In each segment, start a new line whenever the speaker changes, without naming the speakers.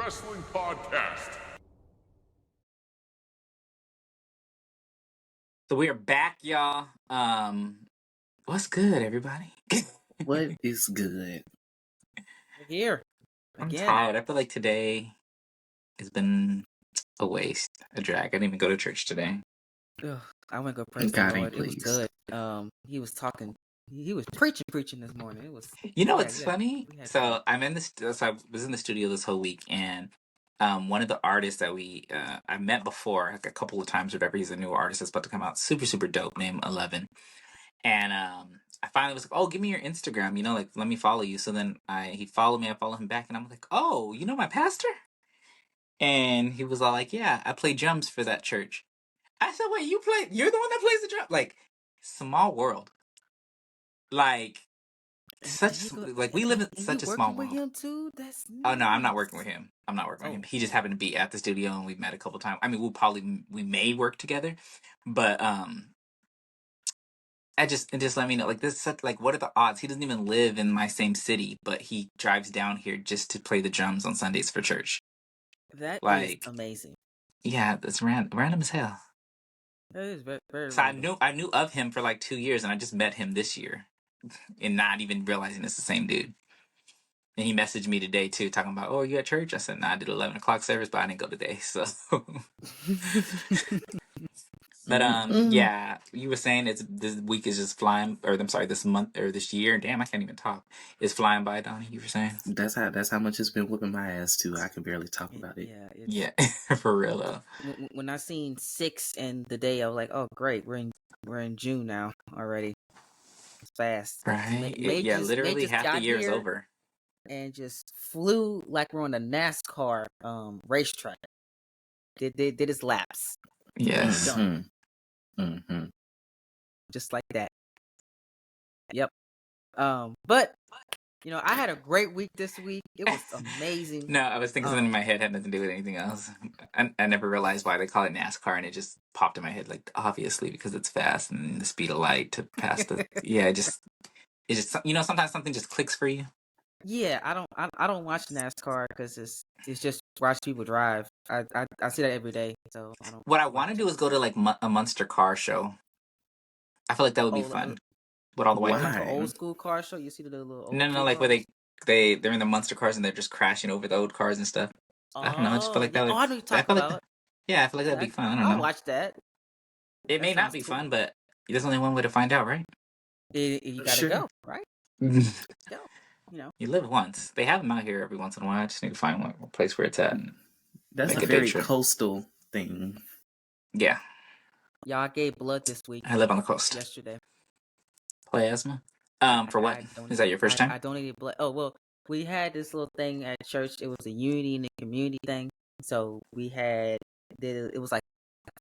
Wrestling Podcast.
So we are back, y'all. What's good, everybody?
What is good?
We're here
I'm
again.
tired. I feel like today has been a waste, a drag. I didn't even go to church today.
Ugh, I went to go praise the
God
Lord.
ain't
It was
pleased.
good. He was talking. He was preaching this morning. It was.
You know
yeah,
what's
yeah,
funny?
we had
So
fun.
I'm in this. So I was in the studio this whole week, and one of the artists that I met before, like a couple of times, or whatever. He's a new artist that's about to come out, super super dope, named 11. And I finally was like, "Oh, give me your Instagram. You know, like let me follow you." So then he followed me. I follow him back, and I'm like, "Oh, you know my pastor?" And he was all like, "Yeah, I play drums for that church." I said, "Wait, you're the one that plays the drum?" Like, small world. Like, we live in
And
such
you
a small
working with
world.
him too? That's
Oh no, I'm not
nice.
working with him. I'm not working with him.
Oh,
He just happened to be at the studio, and we met a couple times. I mean, we may work together, but it just let me know, like, this is such, like, what are the odds? He doesn't even live in my same city, but he drives down here just to play the drums on Sundays for church.
that is
Like,
amazing.
yeah, that's random as hell.
That is very, very
So
random.
I knew of him for like 2 years, and I just met him this year, and not even realizing it's the same dude. And he messaged me today too, talking about, "Oh, are you at church?" I said, "Nah, I did 11 o'clock service, but I didn't go today." So, but yeah, you were saying this week is just flying, or I'm sorry, this month or this year. Damn, I can't even talk. It's flying by, Donnie. You were saying
That's how much it's been whooping my ass too. I can barely talk about it.
Yeah,
yeah, for real though.
When I seen 6 and the day, I was like, oh great, we're in June now already. It's fast.
Right?
May
Yeah,
just
literally
just
half the
got
year is
here
over.
and just flew like we're on a NASCAR racetrack. Did his laps.
Yes.
Done.
Mm-hmm.
Just like that. Yep. But you know, I had a great week this week. It was amazing.
No, I was thinking something in my head had nothing to do with anything else. I never realized why they call it NASCAR, and it just popped in my head, like, obviously because it's fast and the speed of light to pass the. Yeah, it's just sometimes something just clicks for you.
Yeah, I don't watch NASCAR because it's just watch people drive. I see that every day. So I don't.
What I want to do is go to like a Munster car show. I feel like that would be fun with all the white
Why?
people.
Like an old school car show. You see the little old
No,
school
like
cars?
where they're in the Munster cars and they're just crashing over the old cars and stuff. I don't know. I just feel like that.
Yeah. I know you talking about.
Yeah, I feel like that'd be fun. I don't know.
I'll watch that.
It may not be fun, but there's only one way to find out, right?
You gotta go, right? Go. You know.
You live once. They have them out here every once in a while. I just need to find one place where it's at. And
That's
make
a very coastal thing.
Yeah.
Y'all gave blood this week.
I live on the coast.
Yesterday.
Plasma. For what? Is that your first time?
I donated blood. Oh well, we had this little thing at church. It was a unity and a community thing. So we it was like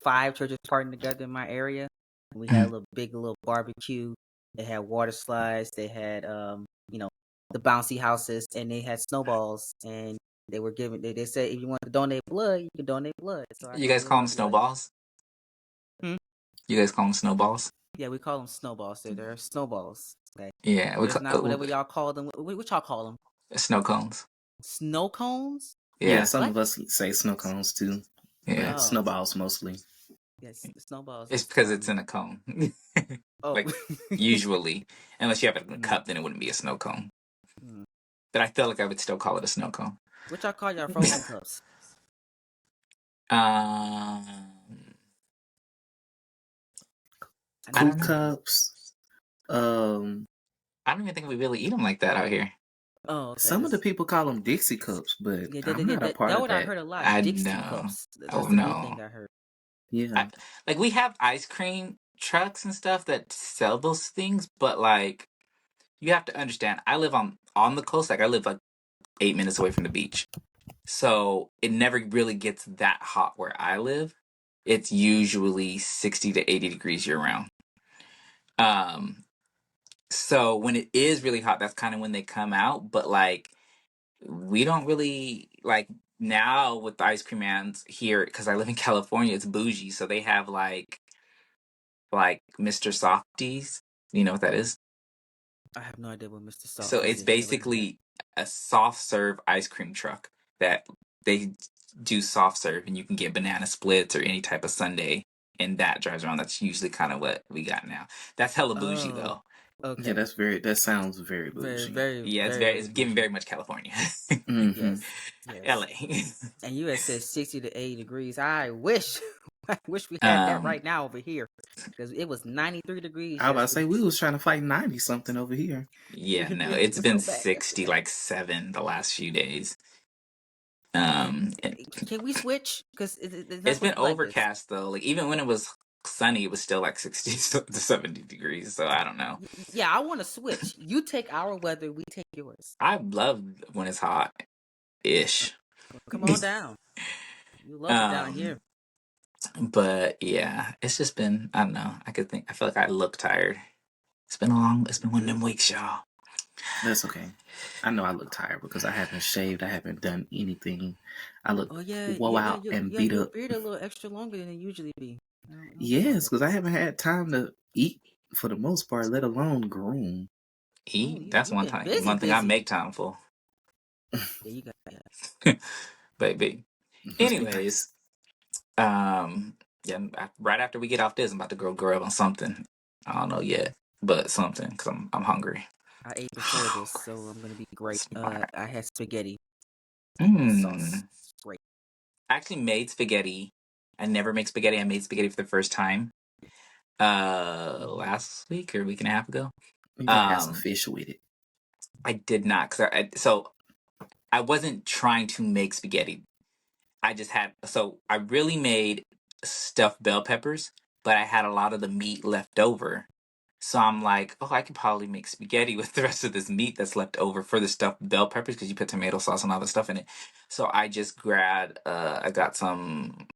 5 churches partnering together in my area. We had a little barbecue. They had water slides. They had the bouncy houses, and they had snowballs. And they were giving. They said if you want to donate blood, you can donate blood. So
you guys call them snowballs?
Hmm?
You guys call them snowballs?
Yeah, we call them snowballs. They're snowballs. Okay.
Yeah,
not whatever y'all call them. What y'all call them?
Snow cones.
Snow cones?
Yeah, some of us say snow cones too.
Yeah,
snowballs mostly.
Yes, snowballs.
It's because it's in a cone. Like usually, unless you have it in a cup, then it wouldn't be a snow cone. But I feel like I would still call it a snow cone.
What y'all call your frozen cups?
Cool cups.
I don't even think we really eat them like that out here.
Oh, okay.
Some of the people call them Dixie cups, but I'm not a part of that.
I heard a lot. Dixie cups. That's the new thing I heard.
Yeah,
like we have ice cream trucks and stuff that sell those things, but like you have to understand, I live on the coast. Like I live like 8 minutes away from the beach, so it never really gets that hot where I live. It's usually 60 to 80 degrees year round. So when it is really hot, that's kind of when they come out. But like, we don't really like now with the ice cream mans here, because I live in California. It's bougie, so they have like Mr. Softies. You know what that is?
I have no idea what Mr. Softies is.
So it's basically a soft serve ice cream truck that they do soft serve, and you can get banana splits or any type of sundae, and that drives around. That's usually kind of what we got now. That's hella bougie
Oh,
though.
Yeah,
okay.
that sounds very
Very,
bougie.
very,
Yeah,
very,
it's
very
giving
bougie.
very much California.
Mm-hmm.
Yes, yes.
LA.
And you had said 60 to 80 degrees. I wish, I wish we had that
um
right now over here, because it was 93 degrees
I was about to say
yesterday.
we was trying to fight 90 something over here.
yeah, no,
It
it's
was
been
so bad
60
yesterday.
like 7 the last few days.
Man,
And
can we switch? Because it's not
it's
supposed
been
to be like this.
overcast though. Like even when it was sunny, it was still like 60 to 70 degrees. So I don't know.
Yeah, I want to switch. You take our weather, we take yours.
I love when it's hot ish.
Come on down. You love it down here.
But yeah, it's just been, I don't know. I feel like I look tired. It's been one of them weeks, y'all.
That's okay. I know I look tired because I haven't shaved. I haven't done anything. I look
Oh yeah,
woe out and beat
your
up.
beard a little extra longer than it usually be. I don't know why
Yes,
that
because I
is.
haven't had time to eat for the most part, let alone groom.
Oh,
Eat. That's
you've been
one thing I
busy.
make time for.
Yeah, you got that.
Baby.
Must be nice.
Anyways, yeah, right after we get off this, I'm about to go grub on something. I don't know yet, but something because I'm hungry.
I ate before this, so I'm gonna be great.
Smart.
I had spaghetti sauce.
Mm.
Great.
I actually made spaghetti. I never make spaghetti. I made spaghetti for the first time last week or a week and a half ago.
You gotta have some fish with it.
I did not so I wasn't trying to make spaghetti. I really made stuffed bell peppers, but I had a lot of the meat left over. So I'm like, oh, I could probably make spaghetti with the rest of this meat that's left over for the stuffed bell peppers because you put tomato sauce and all the stuff in it. So I just I got some,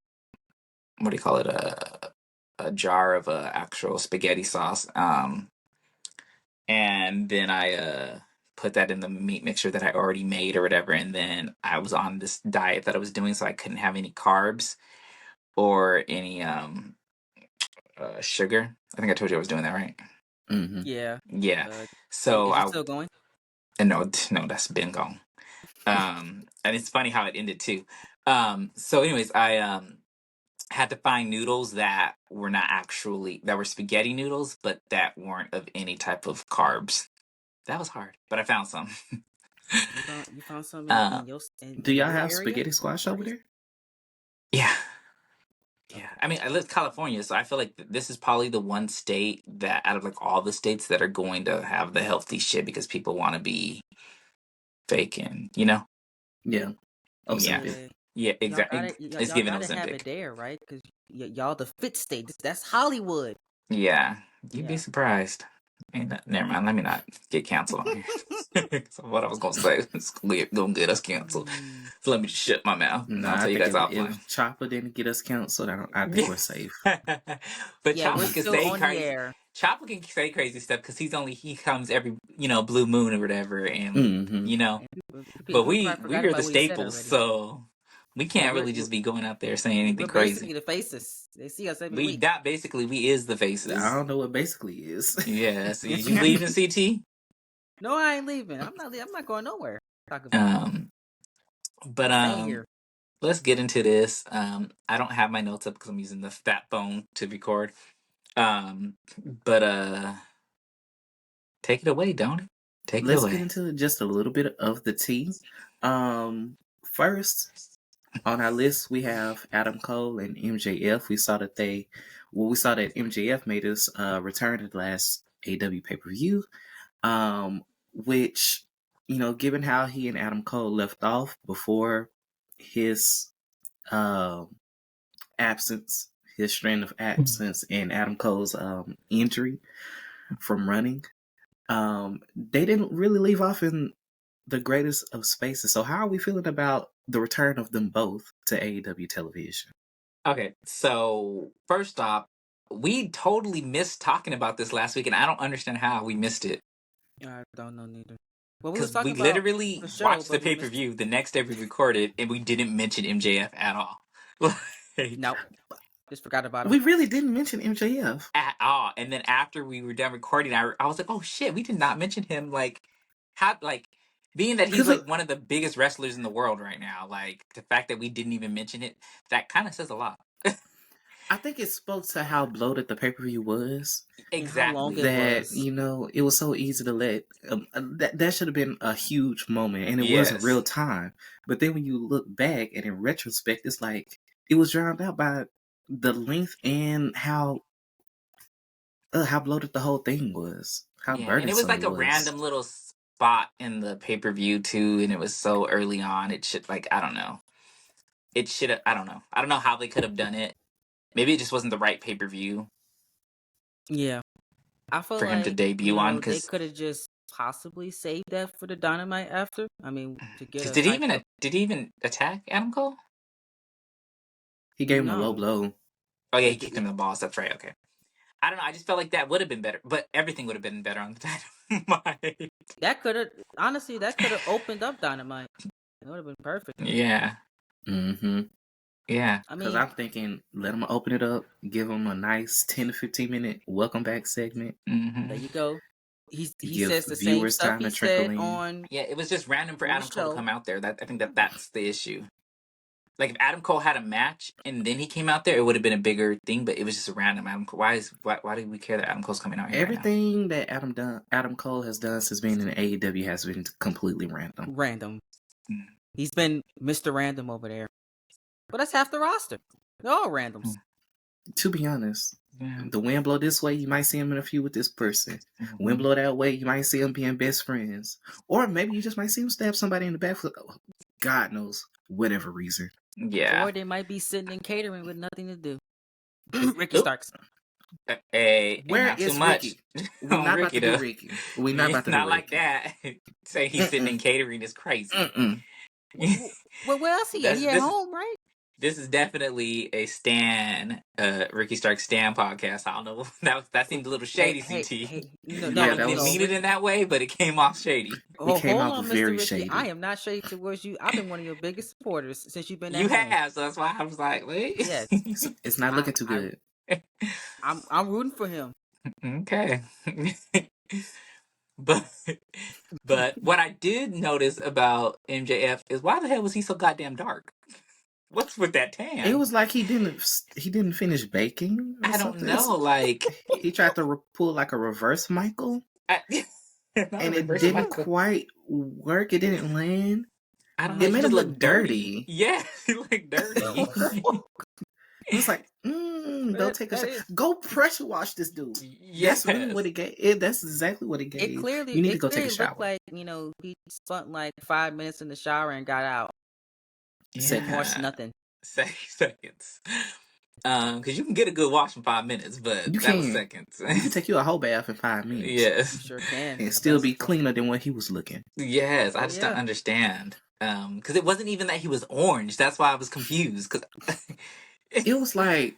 what do you call it? A jar of actual spaghetti sauce. And then I put that in the meat mixture that I already made or whatever. And then I was on this diet that I was doing, so I couldn't have any carbs or any sugar. I think I told you I was doing that, right?
Mm-hmm.
Yeah.
Yeah. So
Is you
I
still going?
and no, that's been gone. And it's funny how it ended too. So anyways, I had to find noodles that were that were spaghetti noodles, but that weren't of any type of carbs. That was hard, but I found some.
You found some
uh,
Do
in
y'all
your
have
area?
spaghetti squash over there?
yeah, yeah.
Okay.
I mean, I live in California, so I feel like this is probably the one state that, out of like all the states, that are going to have the healthy shit because people want to be fake and
Yeah.
yeah,
Ozempic.
yeah,
Y'all
exactly.
got it.
It's
Y'all
given
got to have
Ozempic.
it there, right? Because y'all the fit state. That's Hollywood.
Yeah, you'd be
Yeah.
surprised. Never mind. Let me not get canceled on here. So what I was gonna say is gonna get us canceled.
Mm.
So let me just shut my mouth and
No,
I'll
I
tell you
think
guys offline.
if Chopper didn't get us canceled, I think we're safe.
But
Yeah, we're
Chopper can
still
say
on the
crazy.
air.
Chopper can say crazy stuff because he comes every blue moon or whatever, and
Mm-hmm.
And
But
people probably forgot
we are the
about what he said
staples,
already.
so we
Yeah,
can't really just be going out there saying
we're
anything
basically
crazy.
the faces. They see us every
We
week.
not basically we is the
I
faces.
don't know what basically is.
Yes, you leaving CT?
No, I ain't leaving. I'm not going nowhere. Talk about.
But
I'm staying here.
let's get into this. I don't have my notes up because I'm using the fat phone to record. But take it away, don't it? Take it
Let's get
away.
into just a little bit of the tea. First on our list we have Adam Cole and MJF. We saw that MJF made his return to the last AEW pay-per-view. Which, given how he and Adam Cole left off before his absence, his strand of absence, and Adam Cole's injury from running, they didn't really leave off in the greatest of spaces. So how are we feeling about the return of them both to AEW television?
Okay, so first off, we totally missed talking about this last week, and I don't understand how we missed it.
I don't know neither. Well, we was
Because
talking
we
about
literally
the show,
watched the
but we
pay
missed
per
it.
view the next day we recorded, and we didn't mention MJF at all.
Nope. Just forgot about him.
We really didn't mention MJF
At all. And then after we were done recording, I was like, oh shit, we did not mention him. Like, how? Like, Being that he's
'Cause
like one of the biggest wrestlers in the world right now, like the fact that we didn't even mention it, that kind of says a lot.
I think it spoke to how bloated the pay-per-view was.
And how long
Exactly.
it
That,
was.
it was so easy to let that should have been a huge moment, and it was in
Yes.
real time. But then when you look back and in retrospect, it's like it was drowned out by the length and how bloated the whole thing was, how
Yeah, and it was
burdensome
like
it
a
was.
random little spot in the pay-per-view too, and it was so early on. It should like I don't know. It should have. I don't know. I don't know how they could have done it. Maybe it just wasn't the right pay-per-view
Yeah. I feel
for him to
like,
debut on.
they
Because
could have just possibly saved that for the Dynamite after. I mean, to get us
did he
hyped
even
up.
did he even attack Adam Cole?
He gave him a low
No.
blow.
Oh yeah, he kicked him in the balls. That's right. Okay. I don't know. I just felt like that would have been better, but everything would have been better on the Dynamite.
That could have, honestly, that could have opened up Dynamite. It would have been perfect.
Yeah.
Mm-hmm.
Yeah.
I
Because
mean,
I'm thinking, let him open it up, give him a nice 10 to 15 minute welcome back segment.
Mm-hmm.
there you go. He
Give
says the same
viewers
stuff
time
he
to trickle
said
in.
on
Yeah, it was just random for
on the
Adam Cole to
show.
come out there. I think that's the issue. Like if Adam Cole had a match and then he came out there, it would have been a bigger thing. But it was just a random Adam Cole. Why do we care that Adam Cole's coming out here
Everything that Adam Cole has done since being in AEW has been completely random.
Random.
Mm.
He's been Mr. Random over there. But that's half the roster. They're all randoms.
To be honest,
Yeah.
the wind blow this way, you might see him in a feud with this person.
Mm-hmm.
Wind blow that way, you might see him being best friends. Or maybe you just might see him stab somebody in the back for God knows, whatever reason.
Yeah.
Or they might be sitting in catering with nothing to do. Ricky
Oop.
Starks.
Hey,
Where
not too
is
much.
Ricky? We're
on
not
Ricky,
about to do
though.
Ricky. We're not about to do
Not like
Ricky.
that. Saying he's sitting in catering is crazy.
Well, where else he at? He at home, right?
This is definitely a Ricky Stark Stan podcast. I don't know. That seemed a little shady, CT.
No,
Yeah,
I
that
didn't
was-
mean it in that way, but it came off shady.
Oh,
came
hold
out
on,
very
Mr. Ricky.
shady.
I am not shady towards you. I've been one of your biggest supporters since you've been
You
at home.
have, so that's why I was like, wait.
Yes.
It's not looking too good.
I'm rooting for him.
Okay. But what I did notice about MJF is why the hell was he so goddamn dark? What's with that tan?
It was like he didn't finish baking. Or
I don't
something.
know. Like
He tried to pull like a reverse Michael, and it didn't quite work. It didn't land.
I don't know.
It
He
made
just
him
looked
look dirty.
Yeah, he looked dirty.
It was like, go take a shot. Go pressure wash this dude.
Yes.
That's really what it gave. That's exactly what it gave.
It clearly,
you need to go take a shower.
Looked like he spent like 5 minutes in the shower and got out.
Yeah.
Washed nothing.
60 seconds. Because you can get a good wash in 5 minutes, but
You
that was
can.
seconds.
You can take you a whole bath in 5 minutes.
Yes.
You sure can.
And still be cleaner than when he was looking.
Yes, I just don't understand. Because it wasn't even that he was orange. That's why I was confused. Cause
it was like,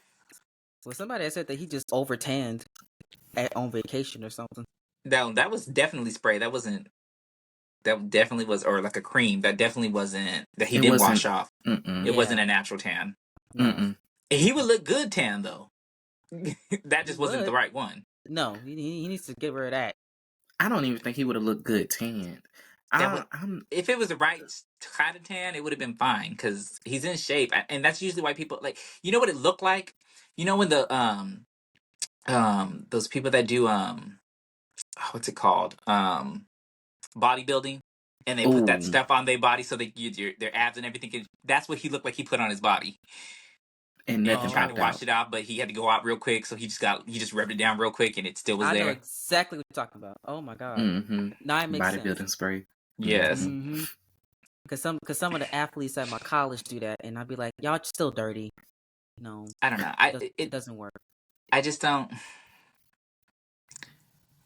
well, somebody had said that he just over tanned on vacation or something.
that was definitely spray. That wasn't. That definitely was, or like a cream. That definitely wasn't. That he didn't wash off. It wasn't a natural tan.
No.
He would look good tan though. That just wasn't the right one.
No, he needs to get rid of that.
I don't even think he would have looked good tanned.
If it was the right kind of tan, it would have been fine because he's in shape, and that's usually why people like. You know what it looked like? You know when the those people that do what's it called bodybuilding, and they put that stuff on their body so they their abs and everything. That's what he looked like. He put on his body.
And nothing
tried to wash it out, but he had to go out real quick, so he just rubbed it down real quick, and it still was there.
I know exactly what you're talking about. Oh my god! Now it makes
bodybuilding
sense.
spray.
Yes.
Because some of the athletes at my college do that, and I'd be like, y'all still dirty. No,
I don't know.
It doesn't work.
I just don't.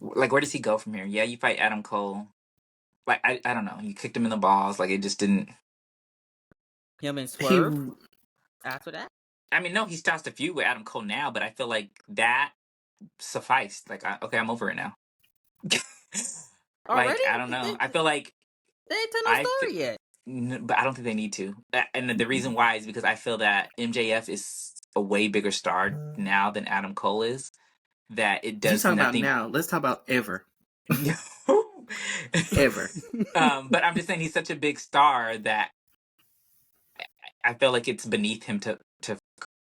Like, where does he go from here? Yeah, you fight Adam Cole. Like, I don't know. You kicked him in the balls. Like, it just didn't.
Him and Swerve after that?
I mean, no, he starts to feud with Adam Cole now, but I feel like that sufficed. Like, okay, I'm over it now.
Already?
Like, I don't know. I feel like
they ain't told no story yet.
But I don't think they need to. And the reason why is because I feel that MJF is a way bigger star now than Adam Cole is. That it does
nothing.
About
now. Let's talk about ever. Ever.
But I'm just saying he's such a big star that I feel like it's beneath him to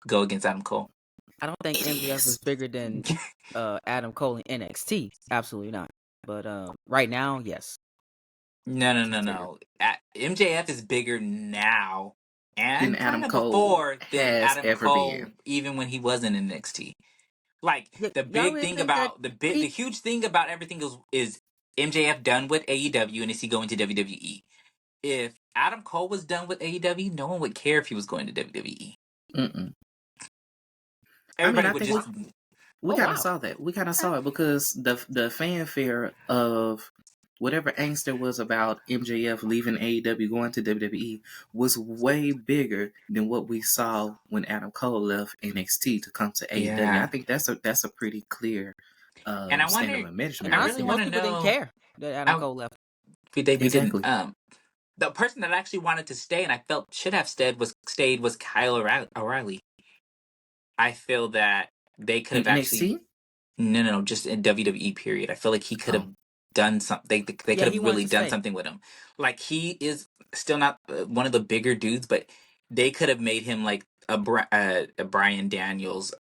go against Adam Cole.
I don't think
It
MJF
is.
is bigger than Adam Cole in NXT. Absolutely not. But right now, yes.
No. MJF is bigger now
Than
and
Adam
kind of
Cole
before than
has
Adam
ever
Cole,
been.
even when he was in NXT. Like the
Y'all
big
really
thing
think that
about the huge thing about everything is MJF done with AEW and is he going to WWE? If Adam Cole was done with AEW, no one would care if he was going to WWE.
Mm-mm.
Everybody
I
would
think
just.
we
Oh,
kind
wow.
of saw that. We kind of saw it because the fanfare of whatever angst there was about MJF leaving AEW going to WWE was way bigger than what we saw when Adam Cole left NXT to come to AEW.
Yeah.
I think that's a pretty clear
And I wonder.
standard of measurement.
I
right
really
honestly,
there.
want
most
to
people didn't
know.
care that Adam Cole left.
We didn't.
Exactly.
The person that actually wanted to stay and I felt should have stayed was Kyle O'Reilly. I feel that they could
In
have actually.
NXT?
No, just in WWE period. I feel like he could have done something. They
Yeah,
could
he
have
wanted
really
to
done
stay.
something with him. Like he is still not one of the bigger dudes, but they could have made him like a Bryan Daniels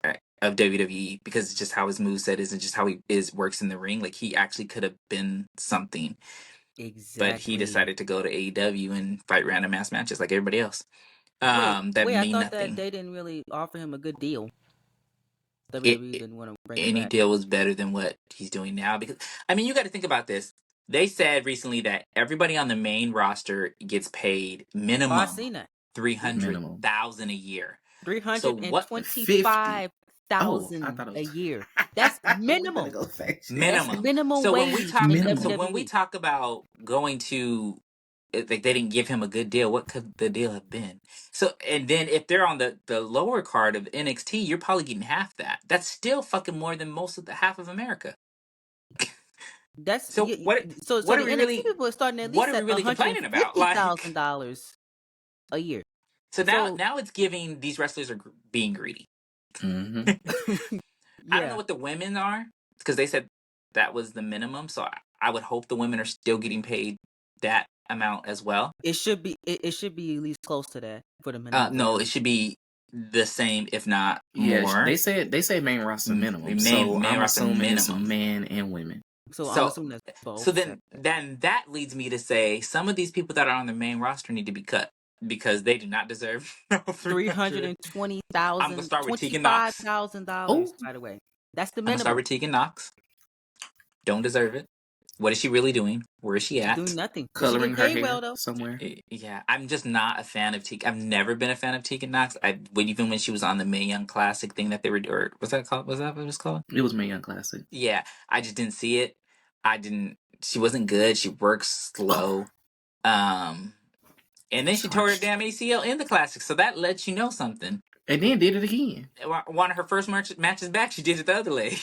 of WWE because it's just how his moveset is and just how he works in the ring. Like he actually could have been something,
Exactly.
but he decided to go to AEW and fight random ass matches like everybody else.
Wait,
That
I
mean
thought
nothing.
that they didn't really offer him a good deal.
It-
WWE didn't want to bring him
any
back.
deal was better than what he's doing now because I mean you got to think about this. They said recently that everybody on the main roster gets paid
Oh, I
minimum
seen that.
$300,000 a year.
$325,000
Oh, I thought it
a
was
year. That's
I'm
minimum.
gonna go fast.
Minimum.
Minimum
So
wage
when we talk,
in
Minimum.
so when we
WWE.
talk about going to, like they didn't give him a good deal. What could the deal have been? So and then if they're on the lower card of NXT, you're probably getting half that. That's still fucking more than most of the half of America.
That's
So what?
so
What
the
are we
NXT
really?
people are starting at
What
least
are we
at
really complaining about? Like,
$150,000 a year.
so now it's giving these wrestlers are being greedy.
Mm-hmm.
I don't know what the women are because they said that was the minimum. So I would hope the women are still getting paid that amount as well.
It should be at least close to that for the minimum.
No, it should be the same, if not
Yeah,
more.
they say main roster minimum.
Main
I'm
roster
assuming it's
minimum.
men and women.
So I'm assuming that's both.
So then that leads me to say some of these people that are on the main roster need to be cut because they do not deserve
$320,000.
I'm gonna start with Tegan Knox.
$25,000. By the way, that's the
I'm gonna start
minimum.
with Tegan Knox. Don't deserve it. What is she really doing? Where is she at?
She's doing nothing.
Coloring her hair
well, though.
somewhere.
Yeah, I'm just not a fan of Tegan. I've never been a fan of Tegan Knox. Even when she was on the Mae Young Classic thing that they were, or was that called? Was that what it was called?
It was Mae Young Classic.
Yeah, I just didn't see it. She wasn't good. She works slow. And then she tore her damn ACL in the Classic, so that lets you know something.
And then did it again.
One of her first matches back, she did it the other leg.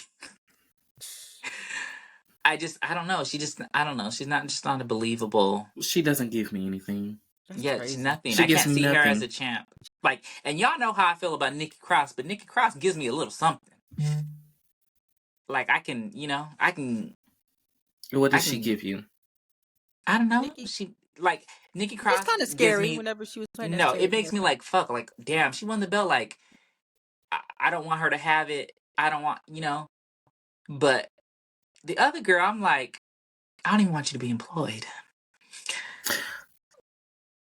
I don't know. I don't know. She's not a believable.
She doesn't give me anything.
She's nothing.
She
I can't see
nothing.
her as a champ. Like, and y'all know how I feel about Nikki Cross, but Nikki Cross gives me a little something. Like I can.
What does she give you?
I don't know. Nikki Cross.
It's kind of scary whenever she was playing.
No, it makes me like fuck. Like, damn, she won the belt. Like, I don't want her to have it. I don't want But the other girl, I'm like, I don't even want you to be employed.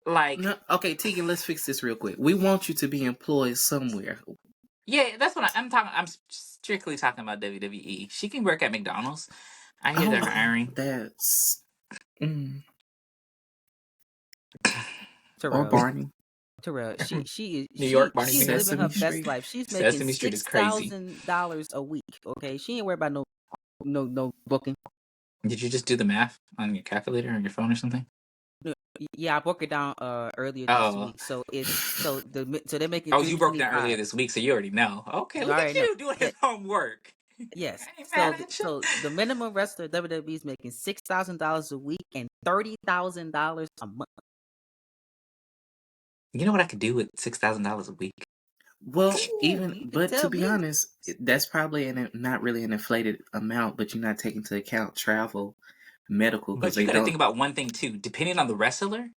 Like,
no, okay, Tegan, let's fix this real quick. We want you to be employed somewhere.
Yeah, that's what I'm talking. I'm strictly talking about WWE. She can work at McDonald's. I hear they're hiring.
That's
Terrell.
Or Barney.
Terrell, she
New York, Barney.
She's living her
Sesame
best life. She's
Sesame
making
Street is crazy.
$6,000 a week. Okay, she ain't worried about no booking.
Did you just do the math on your calculator or your phone or something?
Yeah, I broke it down earlier this week. So they're making.
Oh, you broke it down earlier this week, so you already know. Okay, look at you doing his homework.
Yes. So the minimum wrestler WWE is making $6,000 a week and $30,000 a month.
You know what I could do with $6,000 a week?
Well, but to be honest, that's probably not really an inflated amount, but you're not taking into account travel medical because
But you
they
got to
don't.
think about one thing too. Depending on the wrestler,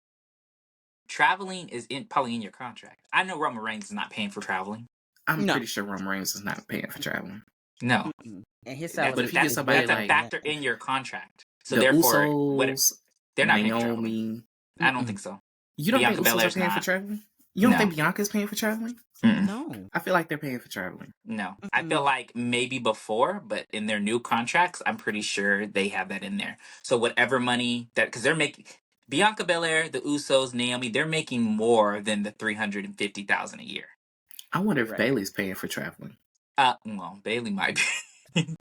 traveling is probably in your contract. I know Roman Reigns is not paying for traveling.
I'm
No.
pretty sure Roman Reigns is not paying for traveling.
No,
And his
that's,
salary
But if you get
is
somebody
that's a
like
factor in your contract. So
the
therefore, what
Usos,
they're not paying for traveling.
Naomi,
I don't think so.
you don't
Bianca
think Usos are
Belair's
paying for
not.
traveling? You don't
No.
think Bianca's paying for traveling?
Mm-mm.
no.
I feel like they're paying for traveling.
No, I feel like maybe before, but in their new contracts, I'm pretty sure they have that in there. So whatever money that, because they're making Bianca Belair, the Usos, Naomi, they're making more than the $350,000 a year.
I wonder if
Right.
Bailey's paying for traveling.
Well, Bailey might be,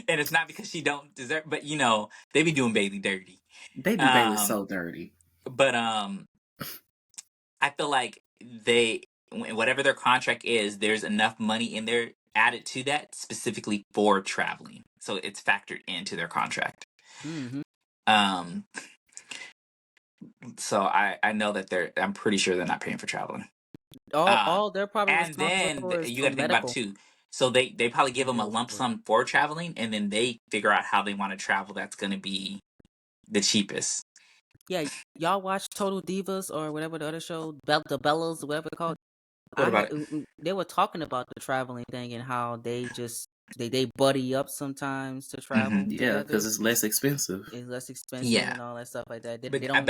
and it's not because she don't deserve, but you know they be doing Bailey dirty.
They do Bailey so dirty.
But I feel like whatever their contract is, there's enough money in there added to that specifically for traveling, so it's factored into their contract.
Mm-hmm.
So I know that I'm pretty sure they're not paying for traveling.
All they're probably
And
responsible
then
for is
you
for
got to think about
medical.
it too. So they probably give them a
Bills
lump
for it.
sum for traveling, and then they figure out how they want to travel. That's going to be the cheapest.
Yeah, y'all watch Total Divas or whatever the other show, the Bellas, whatever it's called.
What about
They were talking about the traveling thing and how they just they buddy up sometimes to travel
Mhm.
Yeah,
together.
because it's less expensive.
It's less expensive
Yeah.
and all that stuff like that. They
But
don't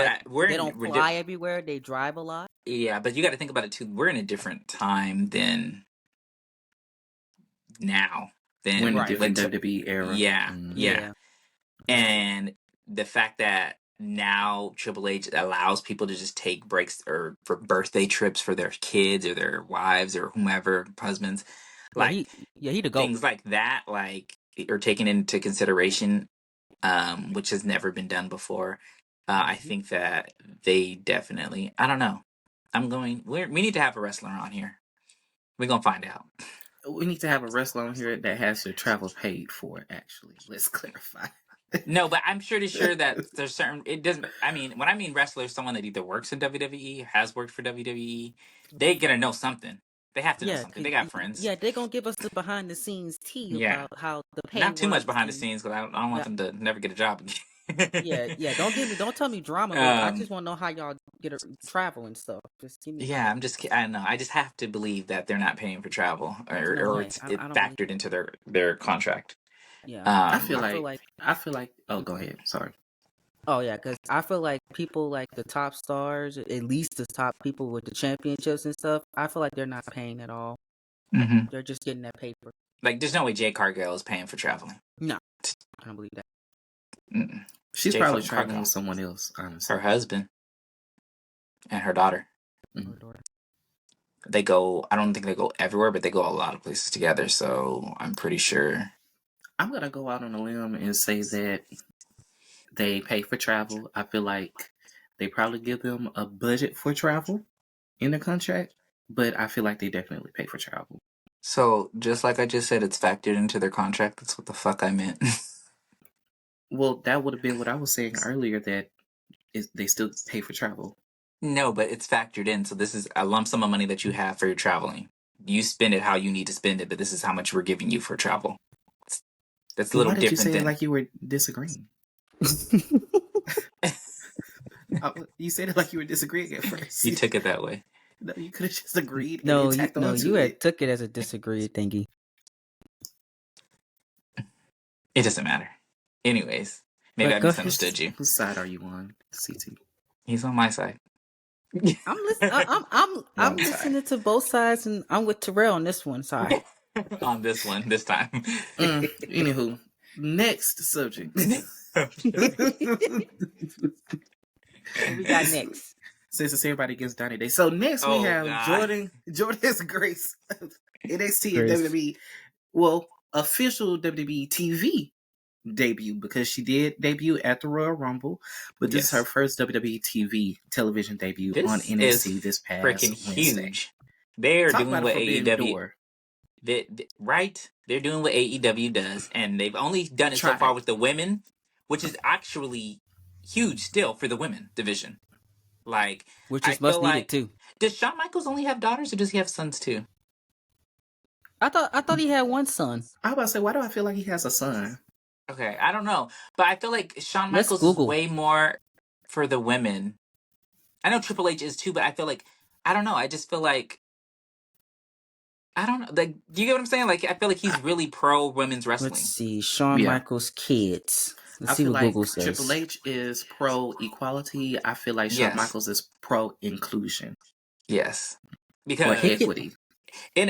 they don't fly everywhere. They drive a lot.
Yeah, but you got to think about it too. We're in a different time than now.
We're in a
Right.
different
when
WWE era.
Yeah,
Mhm.
yeah. And the fact that now Triple H allows people to just take breaks or for birthday trips for their kids or their wives or whomever, husbands, like
he the GOAT.
things like that, like are taken into consideration, which has never been done before. I think that they definitely. I don't know. We need to have a wrestler on here. We're gonna find out.
We need to have a wrestler on here that has their travel paid for, actually. Let's clarify.
No, but I'm pretty sure that there's certain. It doesn't. I mean, when I mean wrestler, someone that either works in WWE, has worked for WWE, they gotta know something. They have to know something. They got friends.
Yeah, they're gonna give us the behind the scenes tea about how the pay
Not too much
works
behind the
and-
scenes because I don't want them to never get a job again.
Yeah. Don't tell me drama. But I just want to know how y'all get travel and stuff. Just give me.
Yeah, I don't know. I just have to believe that they're not paying for travel or it's factored into their contract.
Yeah,
I feel like. Oh, go ahead. Sorry.
Oh yeah, because I feel like people like the top stars, at least the top people with the championships and stuff. I feel like they're not paying at all.
Mm-hmm.
They're just getting that paper.
Like, there's no way Jay Cargill is paying for traveling.
No, I don't believe that.
Mm-mm.
She's
Jay
probably
fucking
traveling
Cargill.
with someone else, honestly.
Her husband and her daughter.
Mhm.
They go. I don't think they go everywhere, but they go a lot of places together. So I'm pretty sure.
I'm gonna go out on a limb and say that they pay for travel. I feel like they probably give them a budget for travel in the contract, but I feel like they definitely pay for travel.
So just like I just said, it's factored into their contract. That's what the fuck I meant.
Well, that would have been what I was saying earlier, that they still pay for travel.
No, but it's factored in. So this is a lump sum of money that you have for your traveling. You spend it how you need to spend it, but this is how much we're giving you for travel. That's a little different.
Why did you say it like you were disagreeing? You said it like you were disagreeing at first.
You took it that way.
No, you could have just agreed.
No, you had took it as a disagree thingy.
It doesn't matter. Anyways, maybe I misunderstood you.
Whose side are you on, CT?
He's on my side.
I'm listening. I'm listening to both sides, and I'm with Terrell on this one side.
On this one, this time.
Anywho, next subject.
What we got next?
Since it's everybody against Donnie Day. So next we have
God.
Jordan's Grace, NXT and WWE. Well, official WWE TV debut, because she did debut at the Royal Rumble, but this is her first WWE TV television debut on NXT this past Wednesday.
Huge. They're doing what AEW. Right? They're doing what AEW does, and they've only done it so far with the women, which is actually huge still for the women division. Like,
which is much needed too.
Does Shawn Michaels only have daughters, or does he have sons too?
I thought he had one son.
I was about to say, why do I feel like he has a son?
Okay, I don't know, but I feel like Shawn
Let's
Michaels is
Google.
way more for the women. I know Triple H is too, but I feel like I don't know. I just feel like I don't know. Like, do you get what I'm saying? Like, I feel like he's really pro women's
Let's
wrestling.
see. Shawn
Yeah.
Michaels kids. Let's
I
see
feel
what
like
Google says.
Triple H is pro equality. I feel like Shawn
Yes.
Michaels is pro inclusion
Yes,
or
because
equity.
we're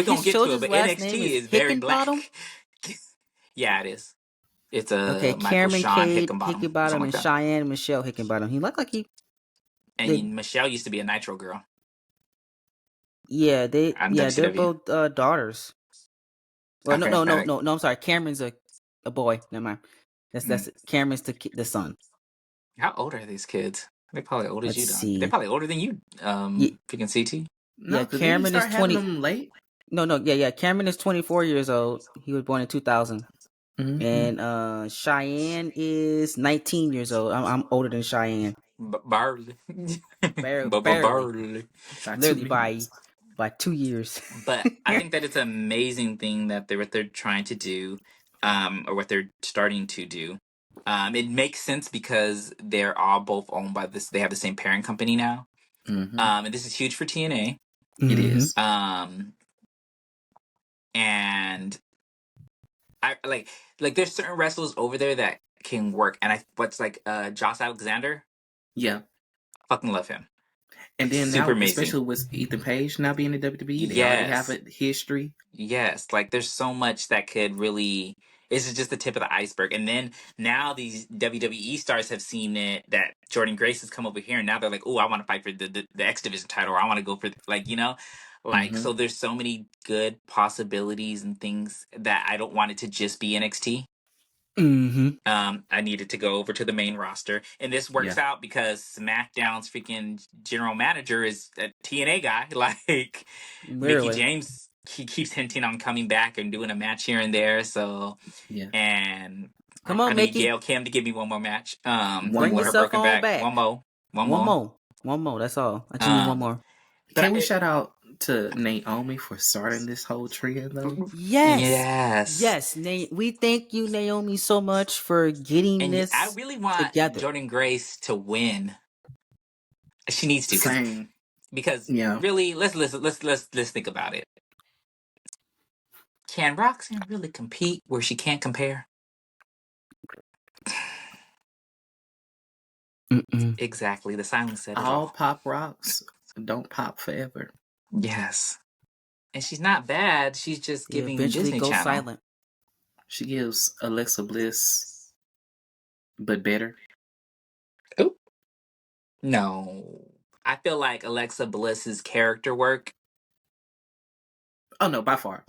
gonna get to it, but
last name
NXT
is
is very black.
Hickenbottom.
Yeah, it is. It's
Okay,
a Michael
Cameron
Sean
Cade
Hickenbottom, something
Hickenbottom
like
and
that.
Cheyenne Michelle Hickenbottom. He looked like he.
And Michelle used to be a Nitro girl.
Yeah, they're
WCW.
both daughters. Well,
Okay,
no. I'm sorry. Cameron's a boy. Never mind. That's Cameron's the son.
How old are these kids? They're probably old as
Let's
you, dog.
see.
They're probably older than you. Freaking CT.
No,
Yeah,
because
Cameron
didn't he
is
start
20.
having them late?
No. Yeah. Cameron is 24 years old. He was born in 2000.
Mm-hmm.
And Cheyenne is 19 years old. I'm older than Cheyenne.
Barley.
Barely.
Barley.
Literally by 2 years.
But I think that it's an amazing thing that what they're trying to do, or what they're starting to do. It makes sense because they're all both owned by this. They have the same parent company now.
Mm-hmm.
And this is huge for TNA.
It is.
And I like there's certain wrestlers over there that can work, and Josh Alexander.
Yeah.
Fucking love him.
And then
Super
now,
amazing.
especially with Ethan Page now being in WWE, they already have a history.
Yes, like there's so much that could really. This is just the tip of the iceberg, and then now these WWE stars have seen it that Jordan Grace has come over here, and now they're like, "Oh, I want to fight for the X Division title, or I want to go for So there's so many good possibilities and things that I don't want it to just be NXT. I needed to go over to the main roster, and this works out because SmackDown's freaking general manager is a TNA guy. Like Mickey James, he keeps hinting on coming back and doing a match here and there. So and
come on,
I
Mickey.
need Gail Kim to give me one more match.
Bring yourself on back.
One more.
That's all. I just need one more.
Can we shout out to Naomi for starting this whole trend, though?
Yes. We thank you, Naomi, so much for getting this.
I really want
together.
Jordan Grace to win. She needs to.
Same.
Because really, let's think about it. Can Roxanne really compete where she can't compare? Exactly. The silence said it all.
Pop rocks don't pop forever.
Yes. And she's not bad. She's just giving Disney
go
Channel.
silent.
She gives Alexa Bliss, but better.
Oh. No. I feel like Alexa Bliss's character work.
Oh, no, by far.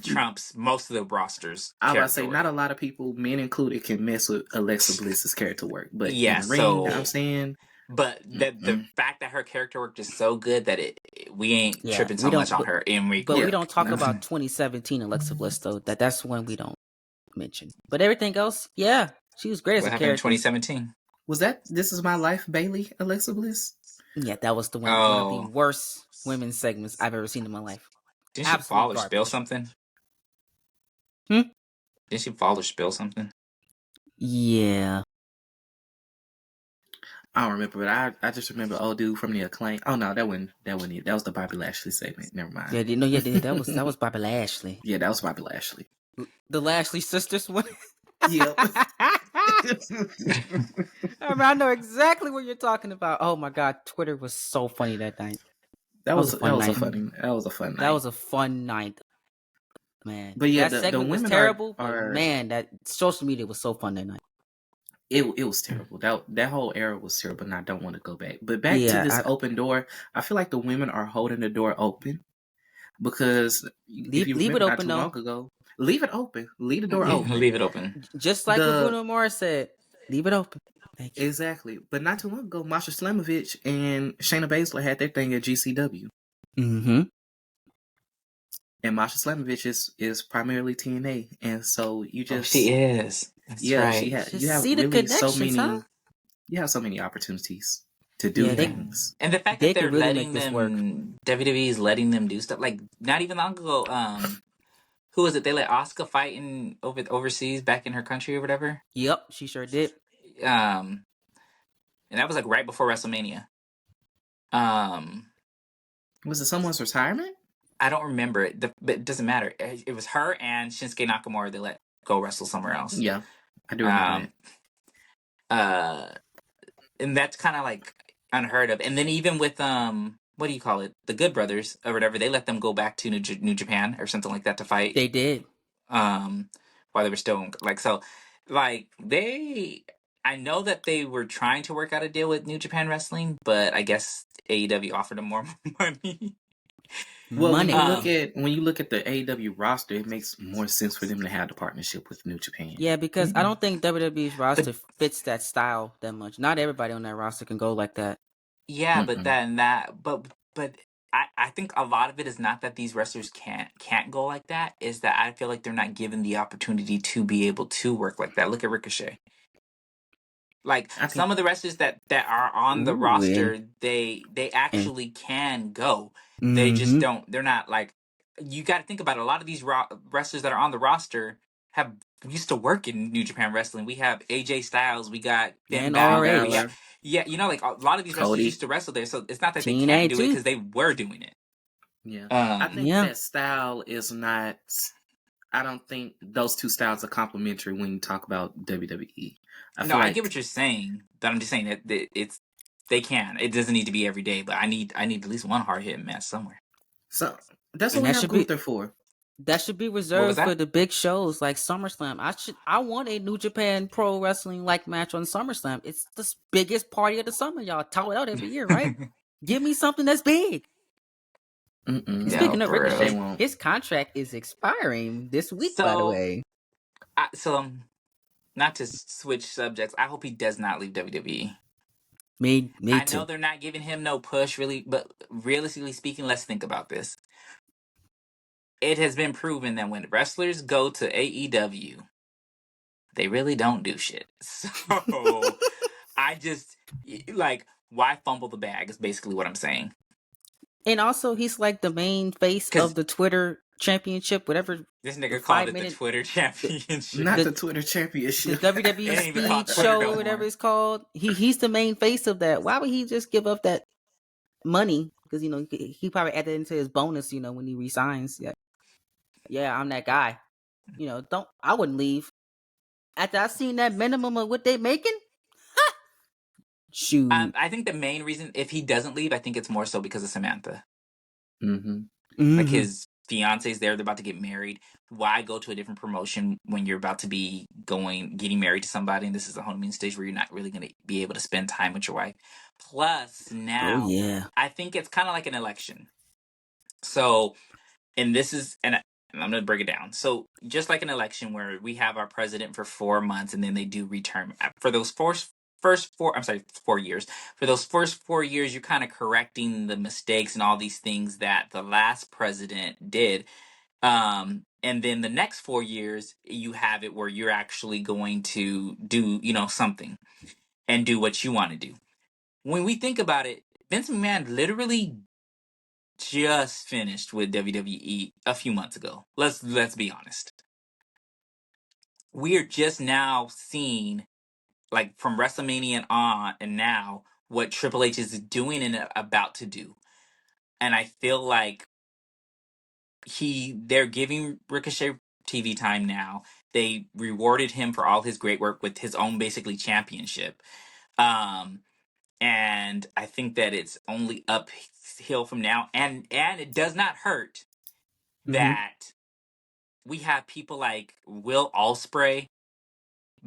Trumps most of the rosters.
I was about to say, not a lot of people, men included, can mess with Alexa Bliss's character work. But in the ring, you know what I'm saying?
But the fact that her character work is so good that we ain't tripping so much on her in ring.
But we don't talk about 2017 Alexa Bliss, though. That's when we don't mention. But everything else, she was great as a character.
In 2017?
Was that This Is My Life, Bailey, Alexa Bliss?
Yeah, that was one of the worst women's segments I've ever seen in my life.
Didn't she fall or spill something? Didn't she fall or spill something?
Yeah.
I don't remember, but I just remember old dude from the Acclaim. Oh no, that wasn't it. That was the Bobby Lashley segment. Never mind.
That was Bobby Lashley.
Yeah, that was Bobby Lashley.
The Lashley sisters one.
Yep.
I know exactly what you're talking about. Oh my god, Twitter was so funny that night. That was a fun night. That was a fun night, man.
But yeah,
that segment
the women
was terrible.
Are,
man, that social media was so fun that night.
It was terrible. That whole era was terrible, and I don't want to go back. But back to this open door, I feel like the women are holding the door open because
leave it open
not too long ago. Leave it open. Leave the door open.
Leave it open.
Just like what Bruno Mars said. Leave it open. Thank you.
Exactly. But not too long ago, Masha Slamovich and Shayna Baszler had their thing at GCW.
Mm-hmm.
And Masha Slamovich is primarily TNA, and so you just
she is. That's right.
You have really so many. Huh? You have so many opportunities to do things,
and the fact that they're really letting them WWE is letting them do stuff like not even long ago. who was it? They let Asuka fight overseas back in her country or whatever.
Yep, she sure did.
And that was like right before WrestleMania.
Was it someone's retirement?
I don't remember it, but it doesn't matter. It was her and Shinsuke Nakamura. They let go wrestle somewhere else.
Yeah, I do remember
that. And that's kind of like unheard of. And then even with what do you call it? The Good Brothers or whatever, they let them go back to New Japan or something like that to fight.
They did.
While they were still like so, like they. I know that they were trying to work out a deal with New Japan Wrestling, but I guess AEW offered them more money.
Well,
Money.
when you look at the AEW roster, it makes more sense for them to have the partnership with New Japan.
Yeah, because I don't think WWE's roster fits that style that much. Not everybody on that roster can go like that.
Yeah, but I think a lot of it is not that these wrestlers can't go like that. Is that I feel like they're not given the opportunity to be able to work like that. Look at Ricochet. Like some of the wrestlers that are on the roster, they actually can go. They just don't. They're not like. You got to think about it. A lot of these wrestlers that are on the roster have used to work in New Japan Wrestling. We have AJ Styles. We got Finn Balor. Yeah, you know, like a lot of these wrestlers used to wrestle there. So it's not that they can't do it because they were doing it.
Yeah, I think that style is not. I don't think those two styles are complementary when you talk about WWE.
I get what you're saying, but I'm just saying that they can. It doesn't need to be every day, but I need at least one hard hitting match somewhere.
So that's what we have Gunther for.
That should be reserved for the big shows like SummerSlam. I want a New Japan Pro Wrestling like match on SummerSlam. It's the biggest party of the summer. Y'all talk it out every year, right? Give me something that's big. Speaking of Ricochet, his contract is expiring this week, by the way.
Not to switch subjects, I hope he does not leave WWE.
Me
I
too.
know they're not giving him no push, really, but realistically speaking, let's think about this. It has been proven that when wrestlers go to AEW, they really don't do shit. So I just like, why fumble the bag is basically what I'm saying.
And also, he's like the main face of the Twitter championship, whatever.
This nigga called it the Twitter championship.
Not the Twitter championship.
The WWE Speed Show, or whatever it's called. He's the main face of that. Why would he just give up that money? Because, you know, he probably added into his bonus, you know, when he resigns. Yeah, I'm that guy. You know, I wouldn't leave. After I seen that minimum of what they making, shoot.
I think the main reason, if he doesn't leave, I think it's more so because of Samantha.
Mm-hmm.
Like his fiance's there, they're about to get married. Why go to a different promotion when you're about to be getting married to somebody, and this is a honeymoon stage where you're not really going to be able to spend time with your wife? Plus, now, I think it's kind of like an election. So, and I'm going to break it down. So, just like an election where we have our president for 4 months and then they do return for those first 4 years. For those first 4 years, you're kind of correcting the mistakes and all these things that the last president did. And then the next 4 years, you have it where you're actually going to do, something and do what you want to do. When we think about it, Vince McMahon literally just finished with WWE a few months ago. Let's be honest. We are just now seeing, like, from WrestleMania on and now, what Triple H is doing and about to do. And I feel like they're giving Ricochet TV time now. They rewarded him for all his great work with his own basically championship. And I think that it's only uphill from now. And it does not hurt that we have people like Will Ospreay